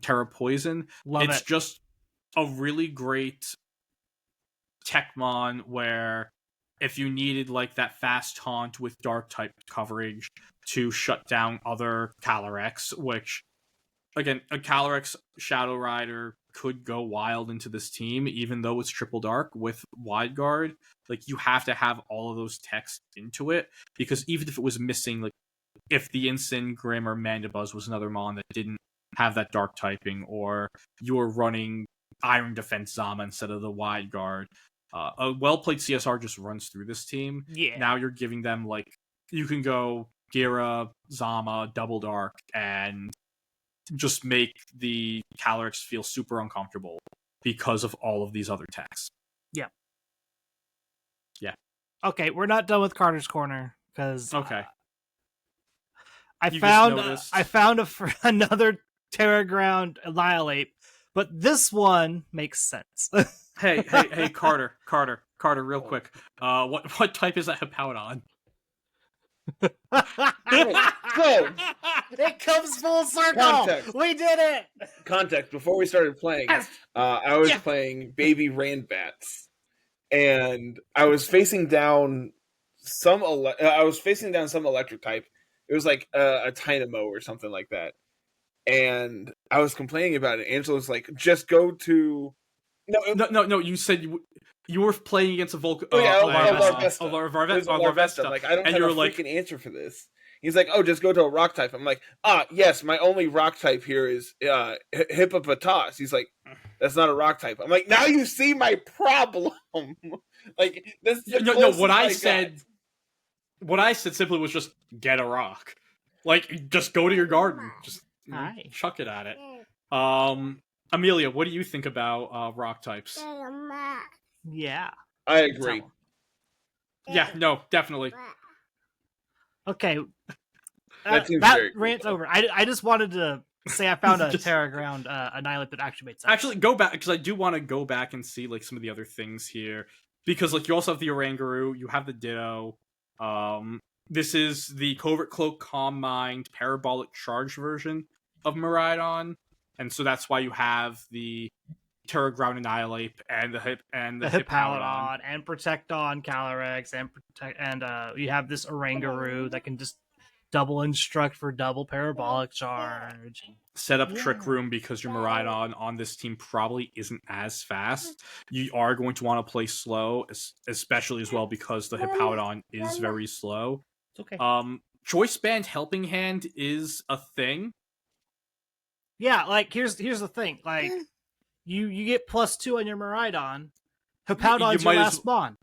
Terra Poison. It's just a really great Techmon where if you needed like that fast taunt with dark type coverage to shut down other Calyrex, which again, a Calyrex Shadow Rider could go wild into this team, even though it's triple dark with Wide Guard. Like you have to have all of those techs into it, because even if it was missing, like if the Incin, Grim, or Mandibuzz was another mon that didn't have that dark typing, or you were running Iron Defense Zama instead of the Wide Guard, a well-played CSR just runs through this team. Yeah. Now you're giving them, like, you can go Gira, Zama, Double Dark, and just make the Calyrex feel super uncomfortable because of all of these other techs. Yeah. Yeah. Okay, we're not done with Carter's Corner, because... Okay. I found another Terra Ground Annihilate, but this one makes sense. Hey, Carter, real quick. What type is that Hippowdon? So, it comes full circle. Context. We did it. Context. Before we started playing, I was playing Baby Randbats, and I was facing down some electric type. It was like a Dynamo or something like that, and I was complaining about it. Angela was like, "Just go to." No. You said you were playing against a Vulcan. Larvesta. Like, I don't have a freaking answer for this. He's like, "Oh, just go to a rock type." I'm like, yes, my only rock type here is Hippopotas. He's like, "That's not a rock type." I'm like, "Now you see my problem." Like, this. No. What I said simply was just get a rock. Like, just go to your garden. Just chuck it at it. Amelia, what do you think about rock types? Yeah. I agree. Yeah, no, definitely. Okay. That rant's over. I just wanted to say I found a Terra Ground Annihilate that actually made sense. Actually, go back, because I do want to go back and see like some of the other things here. Because like you also have the Oranguru, you have the Ditto. This is the Covert Cloak, Calm Mind, Parabolic Charge version of Miraidon. And so that's why you have the Terra Ground Annihilate and the Hippowdon and Protecton Calyrex and you have this Oranguru that can just double instruct for double parabolic charge. Set up Trick Room because your Miraidon on this team probably isn't as fast. You are going to want to play slow, especially as well because the Hippowdon is very slow. It's okay. Choice Band Helping Hand is a thing. Yeah, like here's the thing. Like you get +2 on your Miraidon. Hippowdon's your last spawn.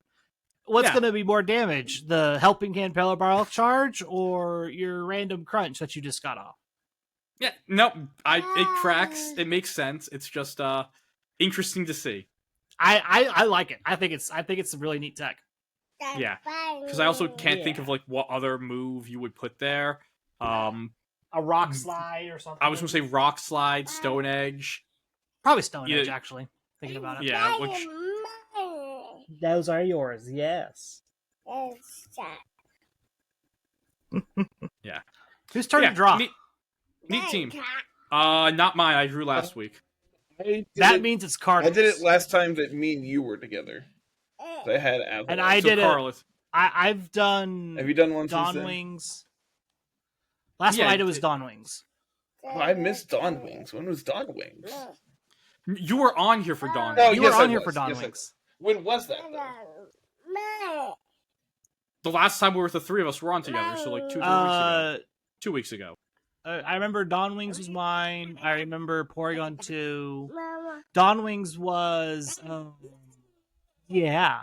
What's going to be more damage? The Helping Hand Parabolic Charge or your random crunch that you just got off? Yeah, no, it tracks. It makes sense. It's just interesting to see. I like it. I think it's a really neat tech. Yeah, because I also can't think of like what other move you would put there. A Rock Slide or something. I was going to say Rock Slide, Stone Edge. Probably Stone Edge, actually. Thinking about it. Yeah, which... Those are yours, yes. Yeah. Whose turn to draw? Neat team. Not mine. I drew last week. That means it's Carlos. I did it last time that me and you were together. So I had Avalanche. And I I've done. Have you done one since Dawn then? Wings? Last one I did was Dawn Wings. Oh, I missed Dawn Wings. When was Dawn Wings? You were on here for Dawn. Oh, You yes, were I on here was. for Dawn Yes, I Wings. was. When was that, though? The last time we were the three of us were on together, so like 2 weeks ago. 2 weeks ago. I remember Dawn Wings was mine. I remember Porygon 2. Dawn Wings was... yeah.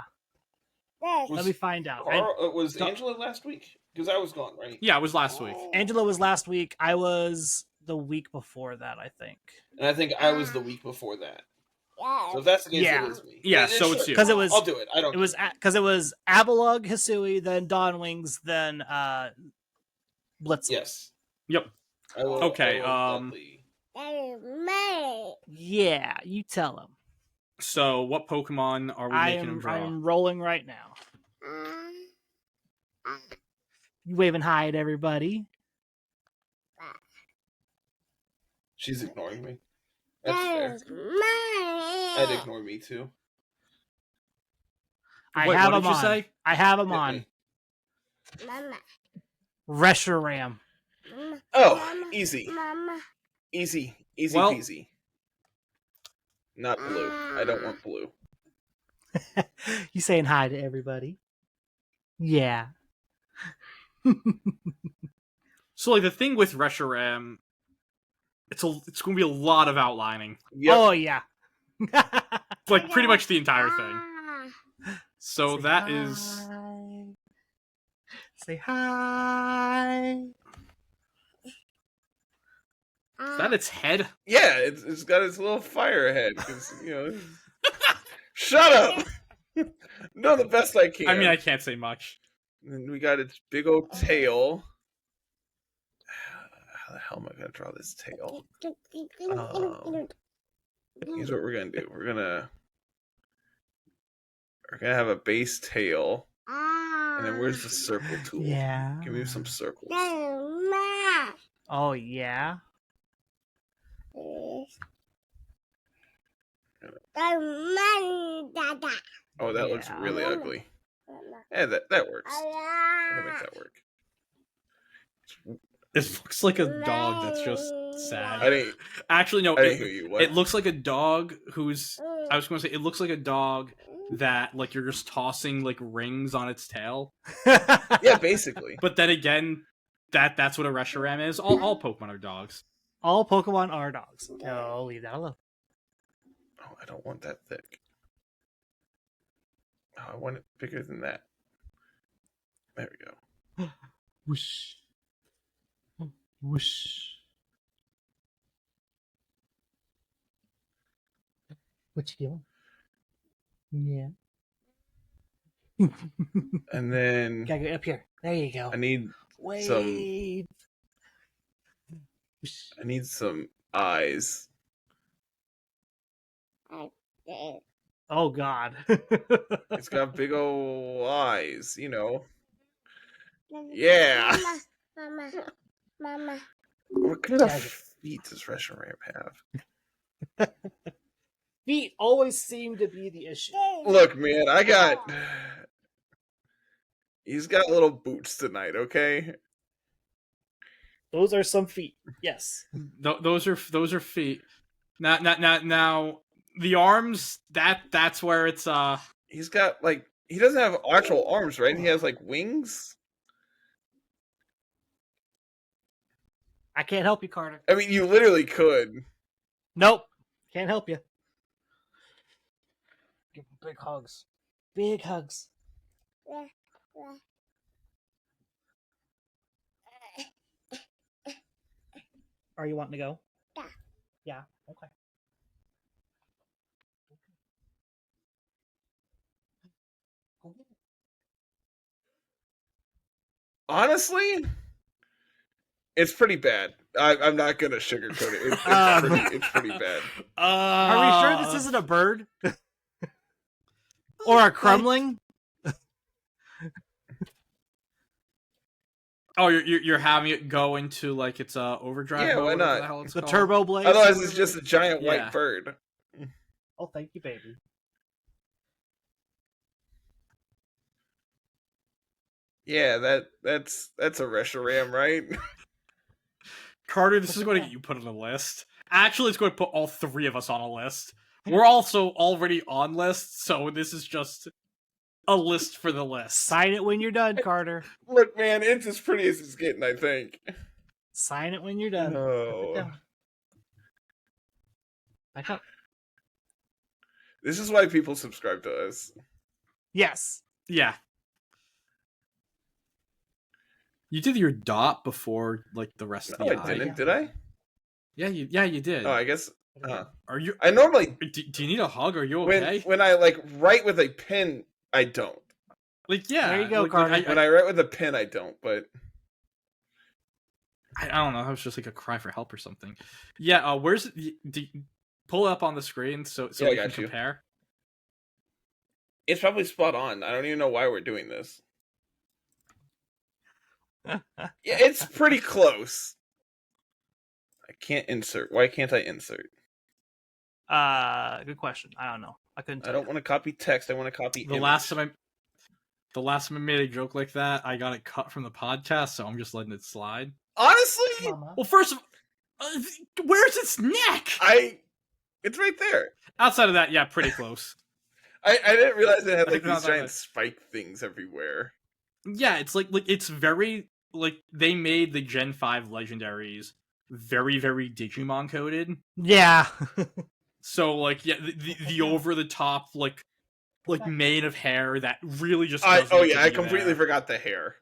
Let me find out. Was Angela last week? Because I was gone, right? Yeah, it was last week. Angela was last week. I was the week before that, I think. And I think I was the week before that. So if that's the case, Yeah. it is me. Yeah, so it's you. Because it was... I'll do it. I don't. It was because it was Avalugg, Hisui, then Dawn Wings, then Blitz. Yes. Yep. Okay, gladly- Yeah, you tell him. So, what Pokemon are we making him draw? I'm rolling right now. You waving hi at everybody. She's ignoring me. That's fair. I'd ignore me too. I Wait, have what him did you on. say? I have him Hit on. me. Reshiram. Oh, easy. Easy Well- peasy. Not blue. I don't want blue. You saying hi to everybody? Yeah. So, like, the thing with Reshiram, it's going to be a lot of outlining. Yep. Oh yeah. Like, pretty much the entire thing. So, that is... Say hi. Is that its head? Yeah, it's got its little fire head. 'Cause, shut up! No, the best I can. I mean, I can't say much. And we got its big old tail. How the hell am I gonna draw this tail? Here's what we're gonna do. We're gonna have a base tail, and then where's the circle tool? Yeah. Give me some circles. Oh yeah. Oh, that looks Yeah. really ugly. Yeah, that works. I can make that work. It looks like a dog that's just sad. I didn't Actually, no. hear you. What? It looks like a dog who's... I was going to say, it looks like a dog that, like, you're just tossing, like, rings on its tail. Yeah, basically. But then again, that's what a Reshiram is. All Pokemon are dogs. All Pokemon are dogs. No, leave that alone. Oh, I don't want that thick. Oh, I want it bigger than that. There we go. Whoosh. Whoosh. What you doing? Yeah. And then Gotta go up here. There you go. I need Wait. some eyes. Oh God. It's got big old eyes, Yeah. Mama. What kind of feet does Reshiram have? Feet always seem to be the issue. Look, man, he's got little boots tonight, okay? Those are some feet. Yes. Those are feet. Now, the arms, that's where it's... He's got, he doesn't have actual arms, right? He has, wings? I can't help you, Carter. I mean, you literally could. Nope. Can't help you. Give him big hugs. Big hugs. Are you wanting to go? Yeah. Yeah. Okay. Honestly, it's pretty bad. I'm not gonna sugarcoat it. It's pretty bad. Are we sure this isn't a bird? Or a crumbling? Oh, you're having it go into its overdrive. Yeah, mode, why whatever not? the hell it's The called. turbo blade? Otherwise, it's just a giant Yeah. white bird. Oh, thank you, baby. Yeah, that's a Reshiram, right? Carter, this is going to get you put on a list. Actually, it's going to put all three of us on a list. We're also already on lists, so this is just a list for the list. Sign it when you're done, Carter. Look, man, it's as pretty as it's getting, I think. Sign it when you're done. Put No. it down. Back up. This is why people subscribe to us. Yes. Yeah. You did your dot before like the rest of No, the I eye. didn't. Did I? Yeah, you did. Oh, I guess. Are you? I normally Do you need a hug? Are you okay? when I like write with a pen, I don't. Like, yeah. There you go, like, Carter. When I write with a pen, I don't. But I don't know. That was just like a cry for help or something. Yeah. Where's pull it up on the screen so Yeah, I we can got you. compare? it's probably spot on. I don't even know why we're doing this. Yeah, it's pretty close. I can't insert. Why can't I insert? Good question. I don't know. I couldn't. I don't want to copy text. I want to copy. The last time I made a joke like that, I got it cut from the podcast, so I'm just letting it slide. Honestly, Well, first of where's its neck? it's right there. Outside of that, yeah, pretty close. I didn't realize it had like No, these no, giant no. spike things everywhere. Yeah, it's like it's very like they made the Gen 5 legendaries very, very Digimon coded. Yeah. So like yeah, the over the top like mane of hair that really just I doesn't need to I be completely there. forgot the hair.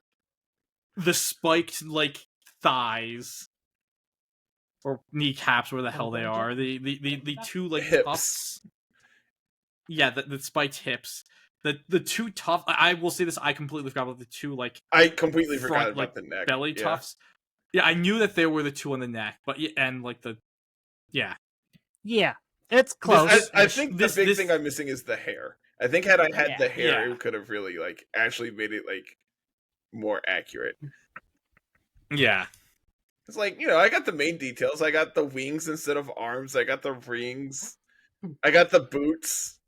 The spiked like thighs or kneecaps, where the hell they are. The two like Hips. tufts. Yeah, the spiked hips. The two tough. I will say this. I completely forgot about the two like I completely front, forgot about like, the neck. belly Yeah. tufts. Yeah, I knew that there were the two on the neck, but and like the yeah. Yeah. It's close. I think This- the big this- thing I'm missing is the hair. I think had I had Yeah. the hair, Yeah. it could have really like actually made it like more accurate. Yeah. It's like, I got the main details. I got the wings instead of arms. I got the rings. I got the boots.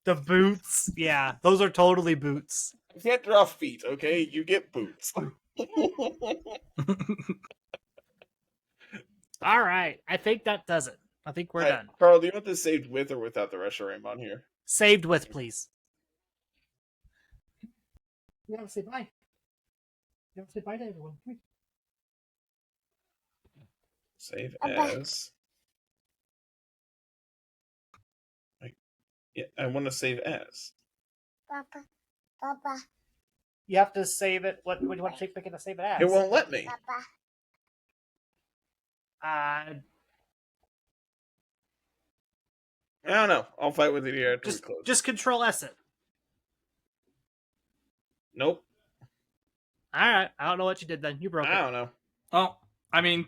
The boots. Yeah. Those are totally boots. You can't draw feet, okay? You get boots. All right. I think that does it. I think we're done. Carl, do you want this saved with or without the Reshiram on here? Saved with, please. You have to say bye. You have to say bye to everyone. Save Bye-bye. as. Yeah, I want to save as. Papa, Papa, You have to save it. What do you want to pick it to save it as? It won't let me. Papa. I don't know. I'll fight with it here after we close. Just Control S it. Nope. All right. I don't know what you did then. You broke I it. don't know. Well, I mean,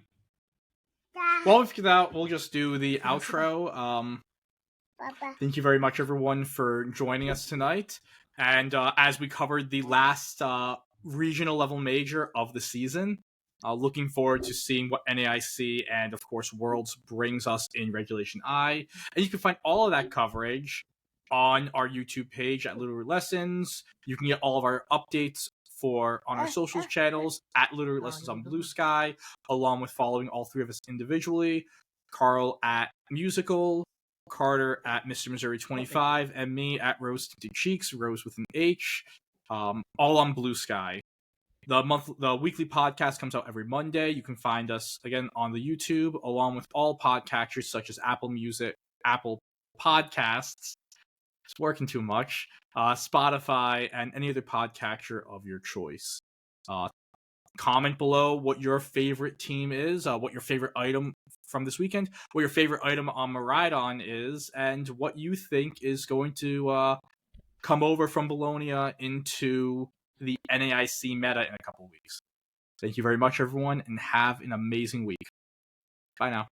while we figure that out, we'll just do the outro. Papa. Thank you very much, everyone, for joining us tonight. And as we covered the last regional level major of the season, looking forward to seeing what NAIC and, of course, Worlds brings us in Regulation I. And you can find all of that coverage on our YouTube page at Littleroot Lessons. You can get all of our updates on our socials channels at Littleroot Lessons on Blue Sky, along with following all three of us individually. Carl at Musical, Carter at Mr. Missouri 25, and me at Rose Tinted Cheeks, Rose with an H, all on Blue Sky. The weekly podcast comes out every Monday. You can find us again on the YouTube, along with all podcatchers such as Apple Music, Apple Podcasts. It's working too much. Spotify, and any other podcatcher of your choice. Comment below what your favorite team is, what your favorite item from this weekend, what your favorite item on Miraidon is, and what you think is going to come over from Bologna into the NAIC meta in a couple weeks. Thank you very much, everyone, and have an amazing week. Bye now.